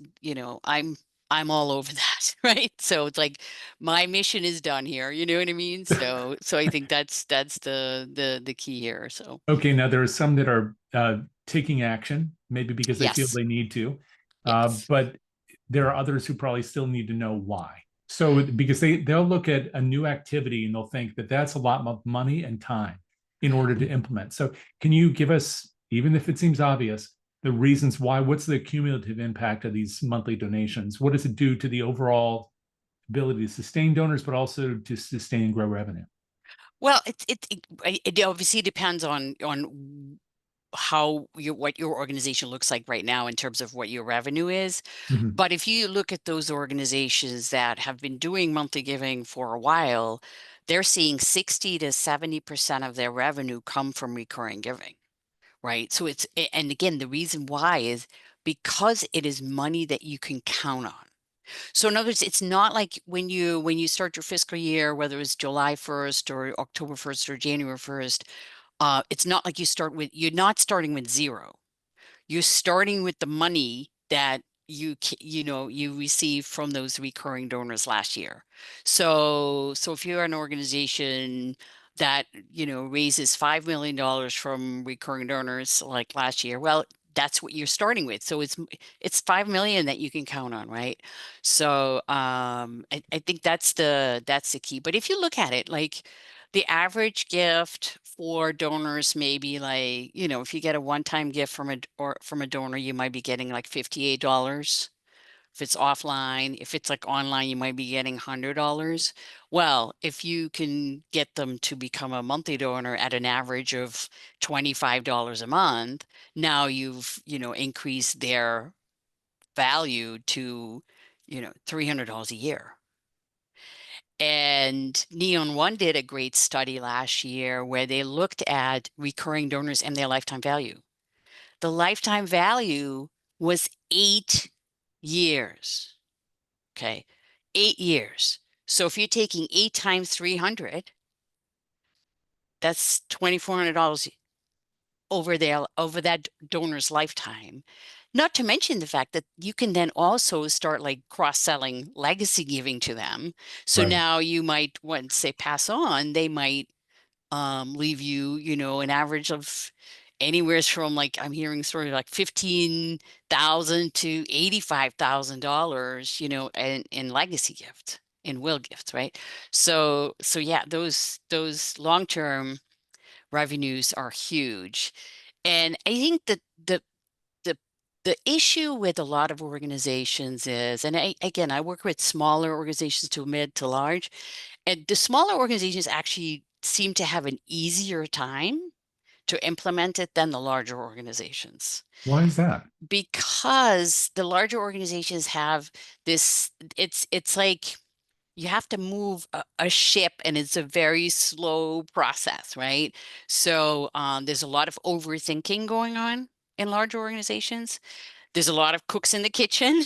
I'm all over that, right? So it's like my mission is done here, you know what I mean? So I think that's the key here. So Okay, now there are some that are taking action, maybe because they feel yes, they need to, yes. but there are others who probably still need to know why. So because they'll look at a new activity and they'll think that that's a lot of money and time in order to implement. So can you give us, even if it seems obvious, the reasons why? What's the cumulative impact of these monthly donations? What does it do to the overall ability to sustain donors, but also to sustain and grow revenue? Well, it obviously depends on how what your organization looks like right now in terms of what your revenue is. Mhm. But if you look at those organizations that have been doing monthly giving for a while, they're seeing 60 to 70% of their revenue come from recurring giving, right? So and again, the reason why is because it is money that you can count on. So in other words, it's not like when you start your fiscal year, whether it's July 1st or October 1st or January 1st, it's not like you're not starting with zero. You're starting with the money that you receive from those recurring donors last year. So if you're an organization that raises $5 million from recurring donors like last year, well, that's what you're starting with. So it's 5 million that you can count on, right? So I think that's the key. But if you look at it, like the average gift for donors may be like, if you get a one-time gift from a donor, you might be getting like $58. If it's offline, if it's like online, you might be getting $100. Well, if you can get them to become a monthly donor at an average of $25 a month, now you've, increased their value to, $300 a year. And Neon One did a great study last year where they looked at recurring donors and their lifetime value. The lifetime value was 8 years. Okay. 8 years. So if you're taking 8 times 300, that's $2,400 over that donor's lifetime. Not to mention the fact that you can then also start like cross-selling legacy giving to them. So Right. now you might, once they pass on, they might leave you, an average of anywhere from like I'm hearing sort of like 15,000 to $85,000, in legacy gifts, in will gifts, right? So yeah, those long-term revenues are huge. And I think that the the issue with a lot of organizations is, and again, I work with smaller organizations to mid to large, and the smaller organizations actually seem to have an easier time to implement it than the larger organizations, Why is that? because the larger organizations have this, it's like you have to move a ship and it's a very slow process, right? So there's a lot of overthinking going on in large organizations. There's a lot of cooks in the kitchen.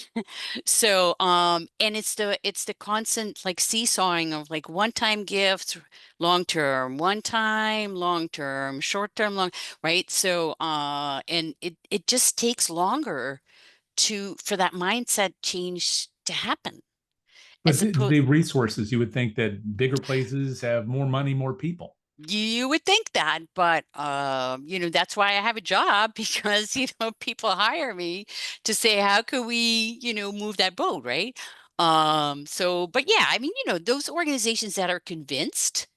So, and it's the constant like seesawing of like one-time gifts, long term, one time, long term, short term, long, right? So, and it just takes longer for that mindset change to happen. But As opposed, the resources, you would think that bigger places have more money, more people. you would think that, but that's why I have a job because people hire me to say, how could we, move that boat, right? But yeah, I mean, those organizations that are convinced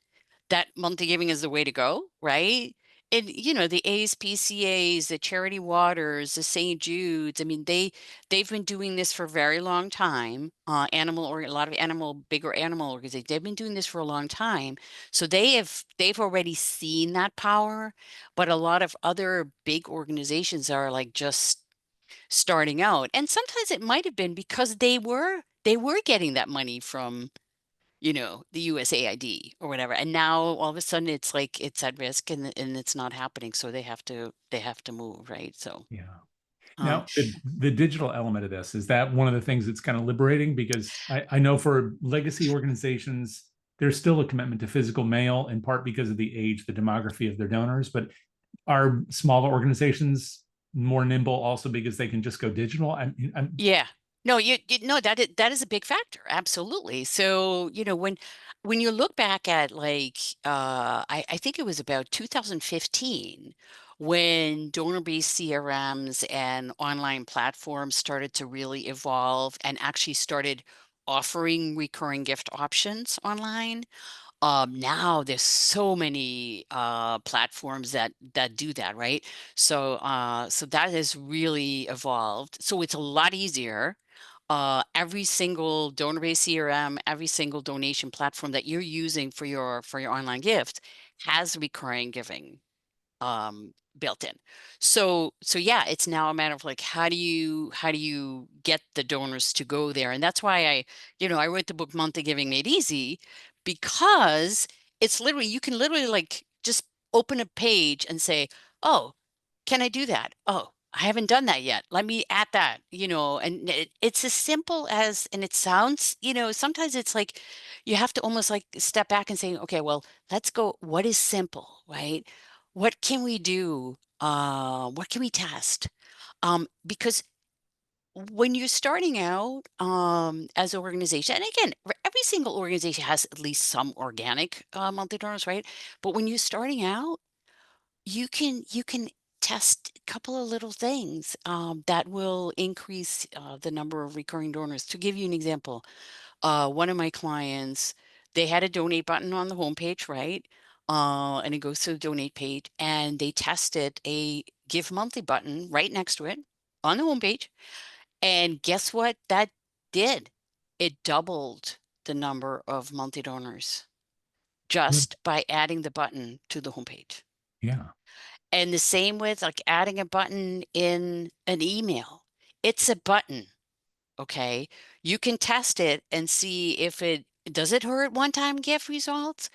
that monthly giving is the way to go, right? And the ASPCA's, the Charity Waters, the St. Jude's. I mean, they've been doing this for a very long time. A lot of bigger animal organizations, they've been doing this for a long time. So they've already seen that power. But a lot of other big organizations are like just starting out. And sometimes it might have been because they were getting that money from the USAID or whatever. And now all of a sudden it's like it's at risk and it's not happening. So they have to move, right? So Yeah. um Now, the digital element of this, is that one of the things that's kind of liberating? Because I know for legacy organizations, there's still a commitment to physical mail, in part because of the age, the demography of their donors. But are smaller organizations more nimble also because they can just go digital? yeah. No, you no, that is a big factor. Absolutely. So, when you look back at like I think it was about 2015 when donor-based CRMs and online platforms started to really evolve and actually started offering recurring gift options online. Now there's so many platforms that do that, right? So that has really evolved. So it's a lot easier. Every single donor-based CRM, every single donation platform that you're using for your online gift has recurring giving built in. So yeah, it's now a matter of like how do you get the donors to go there? And that's why I wrote the book Monthly Giving Made Easy, because it's literally you can literally like just open a page and say, "Oh, can I do that? Oh, I haven't done that yet. Let me add that." And it's as simple as, and it sounds, sometimes it's like you have to almost like step back and say, "Okay, well, let's go. What is simple, right? What can we do? What can we test?" Because when you're starting out as an organization, and again, every single organization has at least some organic monthly donors, right? But when you're starting out, you can test a couple of little things that will increase the number of recurring donors. To give you an example, one of my clients, they had a donate button on the homepage, right? And it goes to the donate page, and they tested a give monthly button right next to it on the homepage. And guess what that did? It doubled the number of monthly donors just by adding the button to the homepage. Yeah. And the same with like adding a button in an email. It's a button. Okay. You can test it and see if it does it hurt one-time gift results?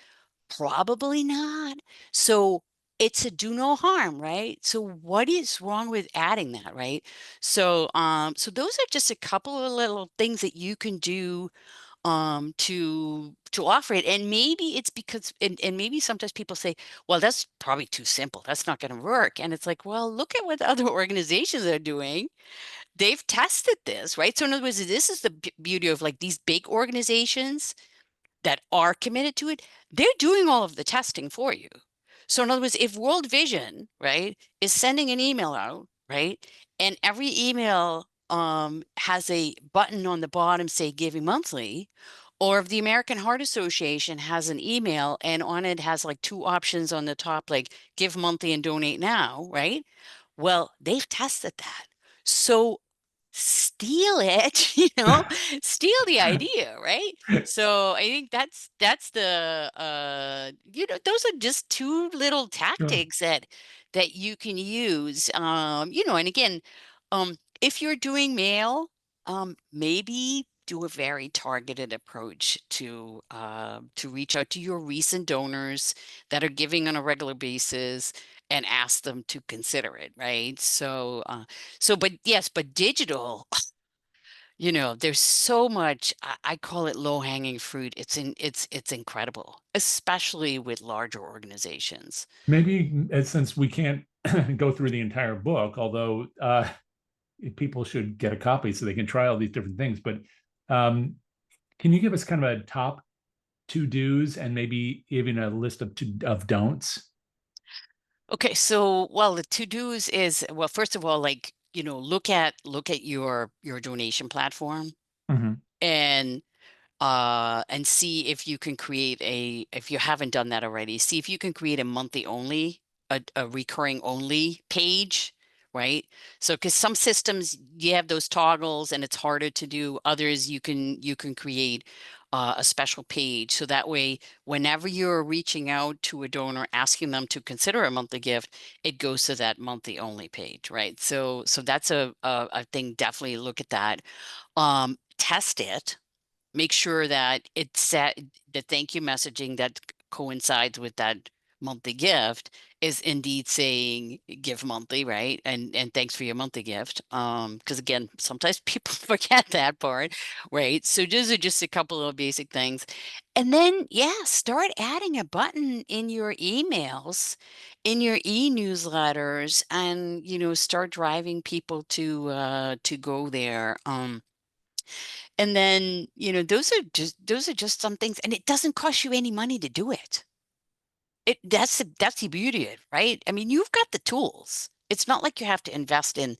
Probably not. So it's a do no harm, right? So what is wrong with adding that, right? So those are just a couple of little things that you can do to offer it. And maybe it's because and maybe sometimes people say, well, that's probably too simple, that's not going to work. And it's like, well, look at what other organizations are doing. They've tested this, right? So in other words, this is the beauty of like these big organizations that are committed to it. They're doing all of the testing for you. So in other words, if World Vision, right, is sending an email out, right, and every email has a button on the bottom say giving monthly, or if the American Heart Association has an email and on it has like two options on the top, like give monthly and donate now, right? Well, they've tested that. So steal it, steal the idea, right? So I think that's the those are just two little Sure. tactics that you can use. And again, if you're doing mail, maybe do a very targeted approach to reach out to your recent donors that are giving on a regular basis and ask them to consider it, right? But yes, but digital, there's so much, I call it low-hanging fruit. It's incredible, especially with larger organizations. Maybe since we can't go through the entire book, although people should get a copy so they can try all these different things. But can you give us kind of a top to dos and maybe even a list of don'ts? Okay, so well, the to-dos is, well, first of all, like, look at your donation platform Mhm. and see if you can create if you haven't done that already, see if you can create a monthly only, a recurring only page, right? So because some systems you have those toggles and it's harder to do. Others you can create a special page, so that way whenever you're reaching out to a donor asking them to consider a monthly gift, it goes to that monthly only page, right? So that's a thing. Definitely look at that. Test it, make sure that it's set, the thank you messaging that coincides with that monthly gift is indeed saying give monthly, right? And thanks for your monthly gift. Because again, sometimes people forget that part, right? So those are just a couple of basic things. And then yeah, start adding a button in your emails, in your e-newsletters, and start driving people to go there. And then, those are just some things, and it doesn't cost you any money to do it. That's the beauty of it, right? I mean, you've got the tools. It's not like you have to invest in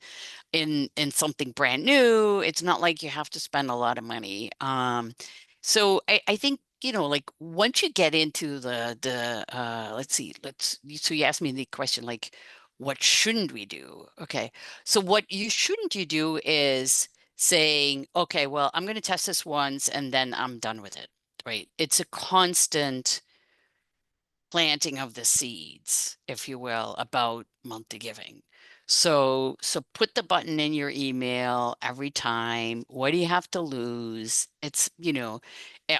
something brand new. It's not like you have to spend a lot of money. So I think, like once you get into the let's see, so you asked me the question, like, what shouldn't we do? Okay. So what you do is saying, okay, well, I'm going to test this once and then I'm done with it, right? It's a constant planting of the seeds, if you will, about monthly giving. So put the button in your email every time. What do you have to lose? It's,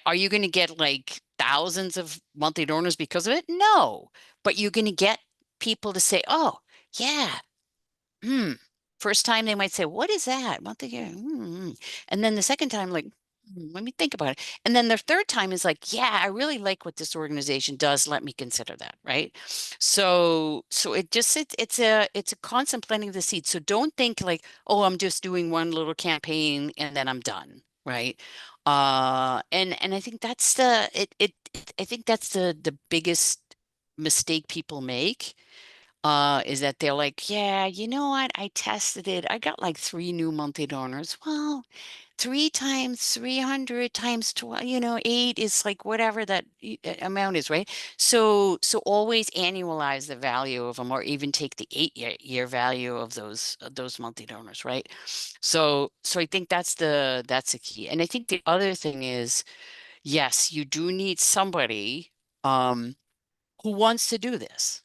are you going to get like thousands of monthly donors because of it? No, but you're going to get people to say, oh, yeah, hmm. First time they might say, what is that? Monthly giving. And then the second time, like, let me think about it. And then the third time is like, yeah, I really like what this organization does. Let me consider that, right? So it's a constant planting of the seed. So don't think like, oh, I'm just doing one little campaign and then I'm done, right? And I think that's I think that's the biggest mistake people make, is that they're like, yeah, you know what? I tested it. I got like 3 new monthly donors. Well, 3 times 300 times 12, 8 is like whatever that amount is, right? So always annualize the value of them, or even take the 8-year value of those monthly donors, right? So I think that's the key. And I think the other thing is, yes, you do need somebody who wants to do this.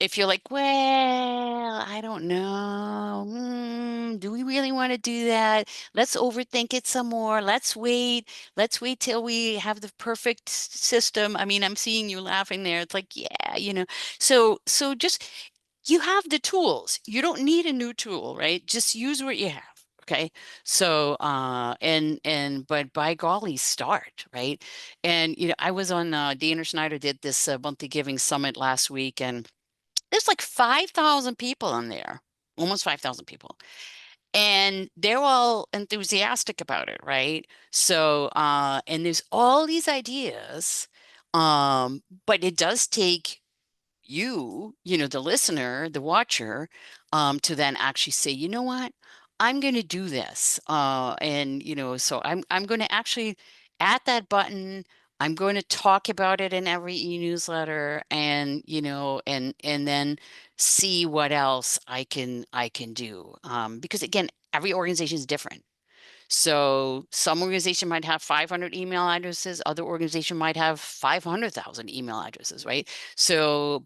If you're like, well, I don't know. Do we really want to do that? Let's overthink it some more. Let's wait. Let's wait till we have the perfect system. I mean, I'm seeing you laughing there. It's like, yeah, So just, you have the tools. You don't need a new tool, right? Just use what you have. Okay. So, but by golly, start, right? And, I was on, Dana Schneider did this monthly giving summit last week, and there's like 5,000 people on there, almost 5,000 people. And they're all enthusiastic about it, right? So, and there's all these ideas, but it does take the listener, the watcher, to then actually say, you know what, I'm going to do this. And, so I'm going to actually add that button. I'm going to talk about it in every e-newsletter, and, and then see what else I can do. Because again, every organization is different. So some organization might have 500 email addresses, other organization might have 500,000 email addresses, right? So,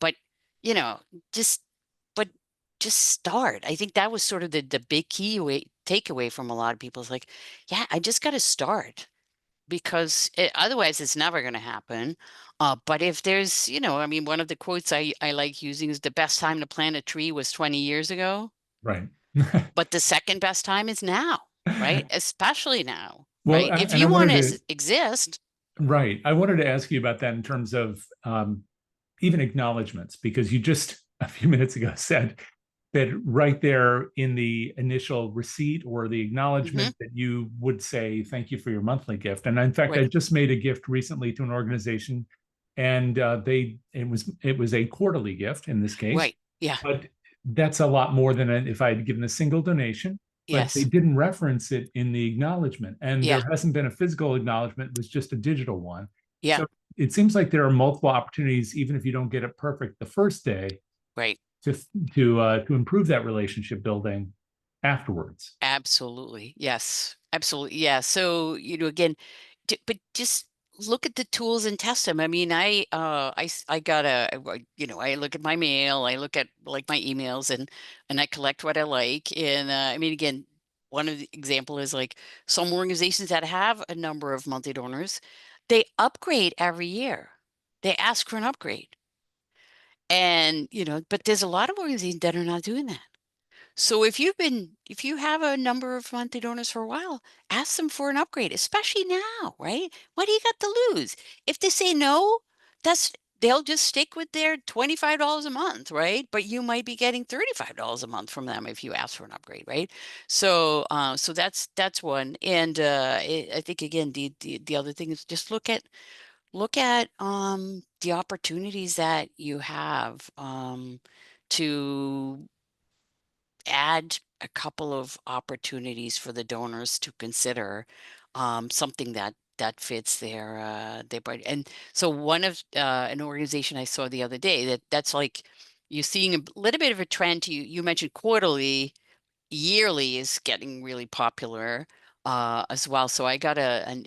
you know, just but just start. I think that was sort of the big takeaway from a lot of people is like, yeah, I just got to start, because otherwise it's never going to happen. But if there's, I mean, one of the quotes I like using is, the best time to plant a tree was 20 years ago, Right. but the second best time is now, right? Especially now, Well, right? If and I you want wanted to to, exist. right. I wanted to ask you about that in terms of even acknowledgments, because you just a few minutes ago said that right there in the initial receipt or the acknowledgement Hmm. that you would say, thank you for your monthly gift. And in fact, I Right. just made a gift recently to an organization, and it was a quarterly gift in this case, Right. Yeah. but that's a lot more than if I had given a single donation. But they Yes. didn't reference it in the acknowledgement, and Yeah. there hasn't been a physical acknowledgement. It was just a digital one. Yeah. So it seems like there are multiple opportunities, even if you don't get it perfect the first day, Right. to to improve that relationship building afterwards. Absolutely. Yes. Absolutely. Yeah. So, again, but just look at the tools and test them. I mean, I got I look at my mail, I look at like my emails, and I collect what I like. And I mean, again, one of the example is like some organizations that have a number of monthly donors, they upgrade every year. They ask for an upgrade. And, but there's a lot of organizations that are not doing that. So if you have a number of monthly donors for a while, ask them for an upgrade, especially now, right? What do you got to lose? If they say no, they'll just stick with their $25 a month, right? But you might be getting $35 a month from them if you ask for an upgrade, right? So that's one. And I think again, the other thing is just look at the opportunities that you have to add a couple of opportunities for the donors to consider something that fits their budget. And so one of an organization I saw the other day that's like you're seeing a little bit of a trend. You mentioned quarterly, yearly is getting really popular as well. So I got an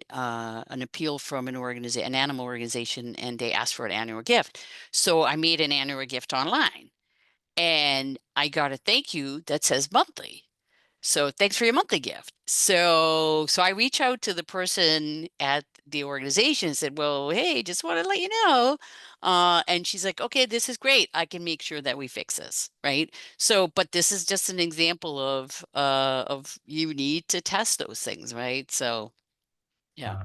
appeal from an animal organization, and they asked for an annual gift. So I made an annual gift online, and I got a thank you that says monthly. So thanks for your monthly gift. So I reach out to the person at the organization and said, well, hey, just want to let you know. And she's like, okay, this is great. I can make sure that we fix this, right? So, but this is just an example of you need to test those things, right? So yeah. Uh,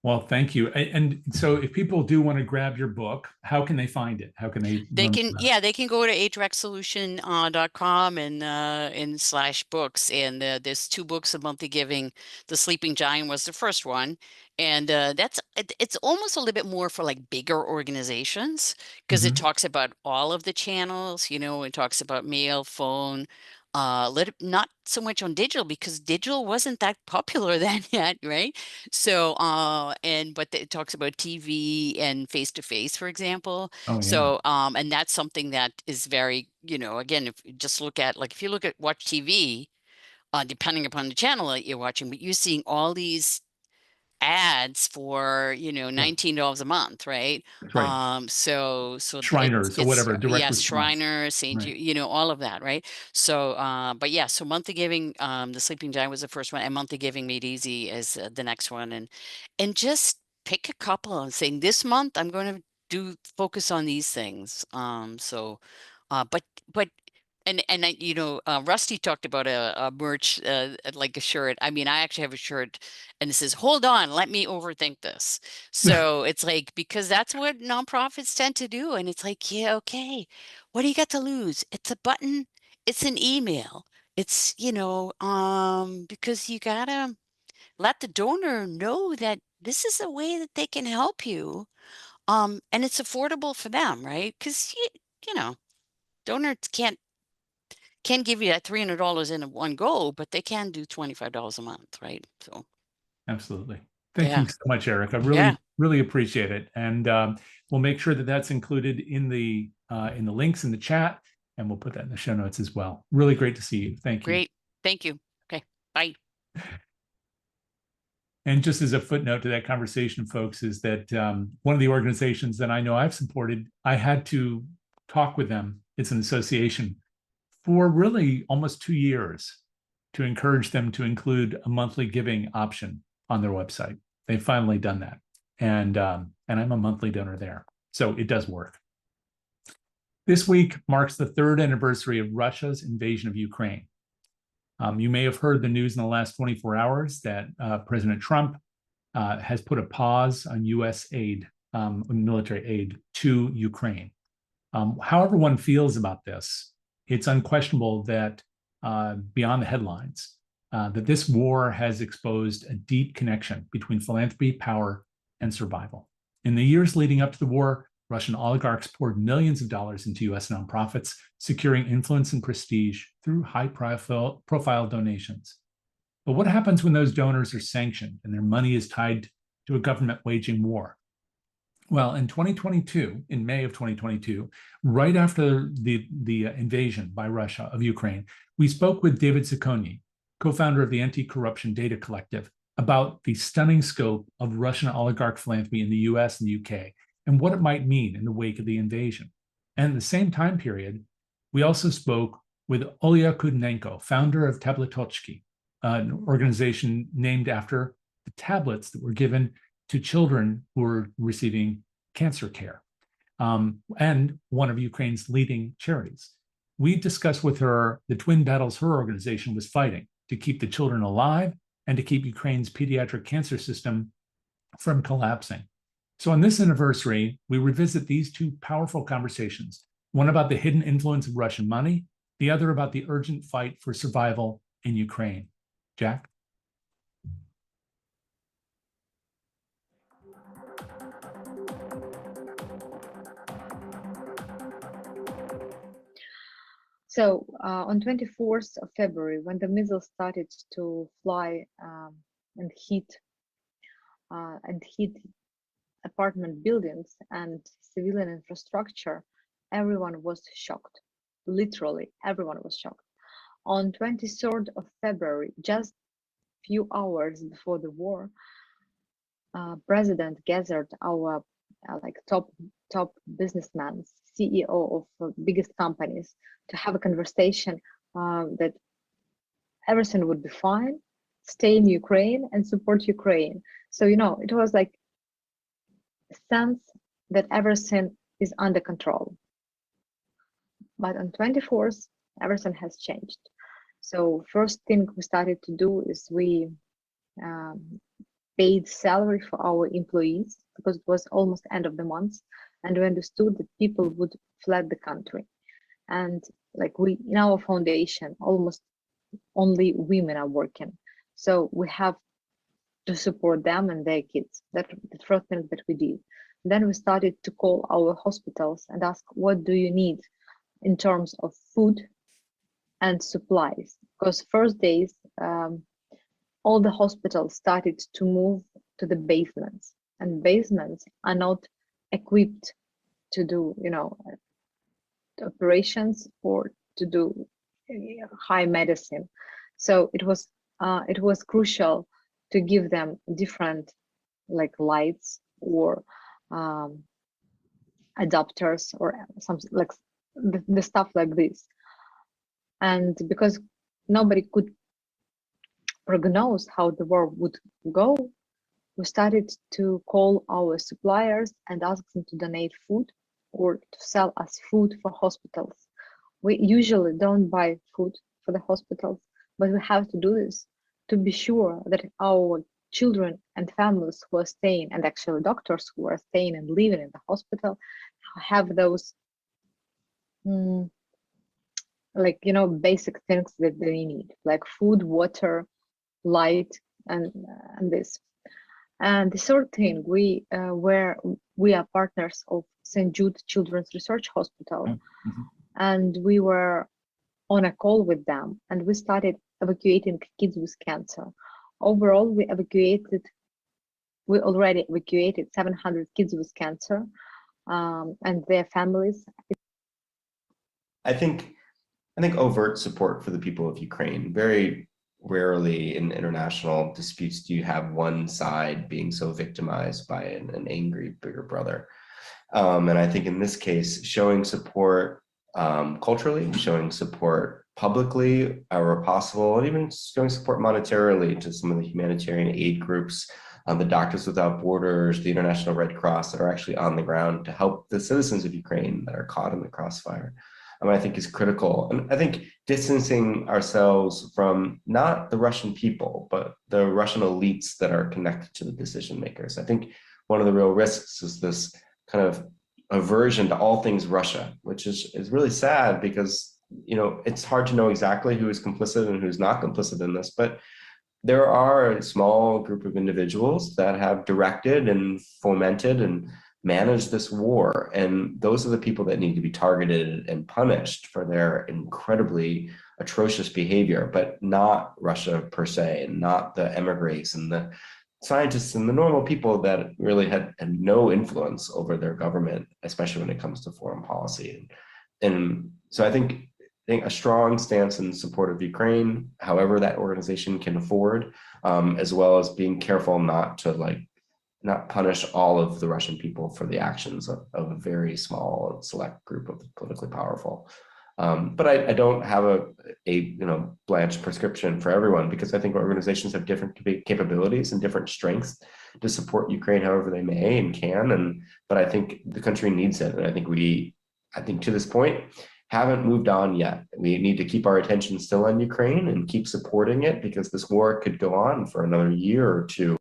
well, thank you. And so, if people do want to grab your book, how can they find it? How can they They learn can, more about yeah, they can go to HRECsolution.com and slash books. And there's two books of monthly giving. The Sleeping Giant was the first one. And it's almost a little bit more for like bigger organizations it? because it Mhm. talks about all of the channels, it talks about mail, phone, not so much on digital because digital wasn't that popular then yet, right? So, but it talks about TV and face to face, for example. Oh, yeah. So, and that's something that is very, again, if you just look at, like, if you look at watch TV, depending upon the channel that you're watching, but you're seeing all these ads for, Yeah, $19 a month, right? that's right. So Shriners or it's whatever, direct yes, response. Shriner, St. Right. Jude, all of that, right? So, but yeah, so monthly giving, the Sleeping Giant was the first one, and monthly giving made easy is the next one, and just pick a couple and saying this month I'm going to do focus on these things. But and Rusty talked about a merch like a shirt. I mean, I actually have a shirt and it says, hold on, let me overthink this. So it's like, because that's what nonprofits tend to do. And it's like, yeah, okay, what do you got to lose? It's a button, it's an email. It's, because you gotta let the donor know that this is a way that they can help you. And it's affordable for them, right? Because you know, donors can't give you that $300 in one go, but they can do $25 a month, right? So Absolutely. Thank yeah, you so much, Eric. I yeah, really appreciate it. And we'll make sure that that's included in the links in the chat, and we'll put that in the show notes as well. Really great to see you. Thank you. great. Thank you. Okay, bye. And just as a footnote to that conversation, folks, is that one of the organizations that I know I've supported, I had to talk with them. It's an association for really almost 2 years to encourage them to include a monthly giving option on their website. They've finally done that, and I'm a monthly donor there, so it does work. This week marks the third anniversary of Russia's invasion of Ukraine. You may have heard the news in the last 24 hours that President Trump has put a pause on U.S. aid, military aid to Ukraine. However one feels about this, it's unquestionable that beyond the headlines, that this war has exposed a deep connection between philanthropy, power, and survival. In the years leading up to the war, Russian oligarchs poured millions of dollars into U.S. nonprofits, securing influence and prestige through high-profile donations. But what happens when those donors are sanctioned and their money is tied to a government waging war? Well, in 2022, in May of 2022, right after the invasion by Russia of Ukraine, we spoke with David Zuconi, co-founder of the Anti-Corruption Data Collective, about the stunning scope of Russian oligarch philanthropy in the US and the UK and what it might mean in the wake of the invasion. And at the same time period, we also spoke with Olya Kudnenko, founder of Tabletochki, an organization named after the tablets that were given to children who were receiving cancer care, and one of Ukraine's leading charities. We discussed with her the twin battles her organization was fighting to keep the children alive and to keep Ukraine's pediatric cancer system from collapsing. So on this anniversary, we revisit these two powerful conversations, one about the hidden influence of Russian money, the other about the urgent fight for survival in Ukraine. Jack? So on 24th of February, when the missiles started to fly and hit apartment buildings and civilian infrastructure, everyone was shocked. Literally, everyone was shocked. On 23rd of February, just few hours before the war, President gathered our top businessmen, CEO of biggest companies, to have a conversation that everything would be fine, stay in Ukraine and support Ukraine. So, it was like a sense that everything is under control. But on 24th, everything has changed. So first thing we started to do is we paid salary for our employees because it was almost end of the month, and we understood that people would flood the country. And in our foundation, almost only women are working. So we have to support them and their kids. That's the first thing that we did. Then we started to call our hospitals and ask, what do you need in terms of food and supplies? Because first days, all the hospitals started to move to the basements, and basements are not equipped to do, operations or to do high medicine. So it was crucial to give them different lights or adapters or something like the stuff like this. And because nobody could prognose how the war would go, we started to call our suppliers and ask them to donate food or to sell us food for hospitals. We usually don't buy food for the hospitals, but we have to do this to be sure that our children and families who are staying, and actually doctors who are staying and living in the hospital, have those basic things that they need, like food, water, light, and this. And the third thing, we are partners of St. Jude Children's Research Hospital, and we were on a call with them, and we started evacuating kids with cancer. Overall, we already evacuated 700 kids with cancer and their families. I think overt support for the people of Ukraine. Very rarely in international disputes do you have one side being so victimized by an angry bigger brother. And I think in this case, showing support culturally, showing support publicly where possible, and even showing support monetarily to some of the humanitarian aid groups, the Doctors Without Borders, the International Red Cross, that are actually on the ground to help the citizens of Ukraine that are caught in the crossfire, I think is critical. And I think distancing ourselves from not the Russian people, but the Russian elites that are connected to the decision makers. I think one of the real risks is this kind of aversion to all things Russia, which is really sad, because it's hard to know exactly who is complicit and who's not complicit in this, but there are a small group of individuals that have directed and fomented and managed this war. And those are the people that need to be targeted and punished for their incredibly atrocious behavior, but not Russia per se, and not the emigres and the scientists and the normal people that really had no influence over their government, especially when it comes to foreign policy. And so I think a strong stance in support of Ukraine, however that organization can afford, as well as being careful not to not punish all of the Russian people for the actions of a very small select group of politically powerful. But I don't have a blanche prescription for everyone, because I think organizations have different capabilities and different strengths to support Ukraine however they may and can. But I think the country needs it, and I think to this point haven't moved on yet. We need to keep our attention still on Ukraine and keep supporting it, because this war could go on for another year or two.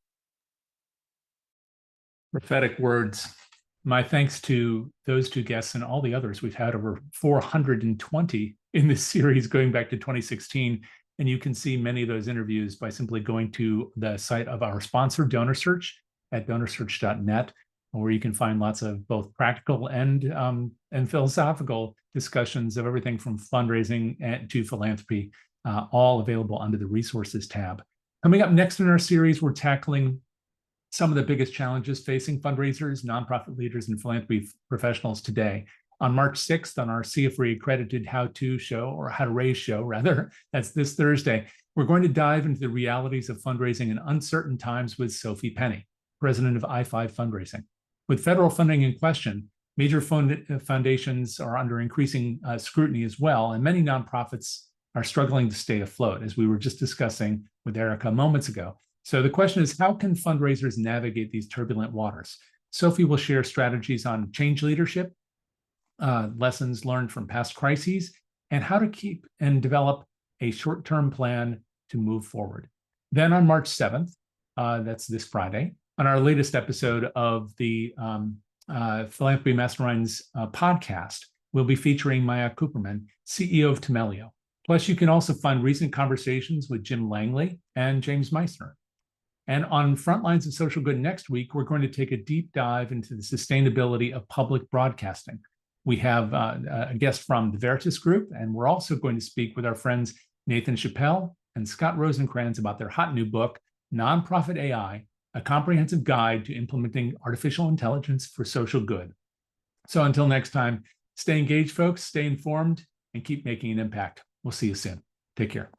Prophetic words. My thanks to those two guests and all the others. We've had over 420 in this series going back to 2016. And you can see many of those interviews by simply going to the site of our sponsor, DonorSearch, at donorsearch.net, where you can find lots of both practical and philosophical discussions of everything from fundraising to philanthropy, all available under the resources tab. Coming up next in our series, we're tackling some of the biggest challenges facing fundraisers, nonprofit leaders, and philanthropy professionals today. On March 6th, on our CFRE accredited how-to show, or how to raise show, rather, that's this Thursday, we're going to dive into the realities of fundraising in uncertain times with Sophie Penny, president of I5 Fundraising. With federal funding in question, major foundations are under increasing scrutiny as well, and many nonprofits are struggling to stay afloat, as we were just discussing with Erica moments ago. So the question is, how can fundraisers navigate these turbulent waters? Sophie will share strategies on change leadership, lessons learned from past crises, and how to keep and develop a short-term plan to move forward. Then on March 7th, that's this Friday, on our latest episode of the Philanthropy Masterminds podcast, we'll be featuring Maya Cooperman, CEO of Temelio. Plus, you can also find recent conversations with Jim Langley and James Meissner. And on Frontlines of Social Good next week, we're going to take a deep dive into the sustainability of public broadcasting. We have a guest from the Veritas Group, and we're also going to speak with our friends Nathan Chappell and Scott Rosencrans about their hot new book, Nonprofit AI, a comprehensive guide to implementing artificial intelligence for social good. So until next time, stay engaged, folks, stay informed, and keep making an impact. We'll see you soon. Take care.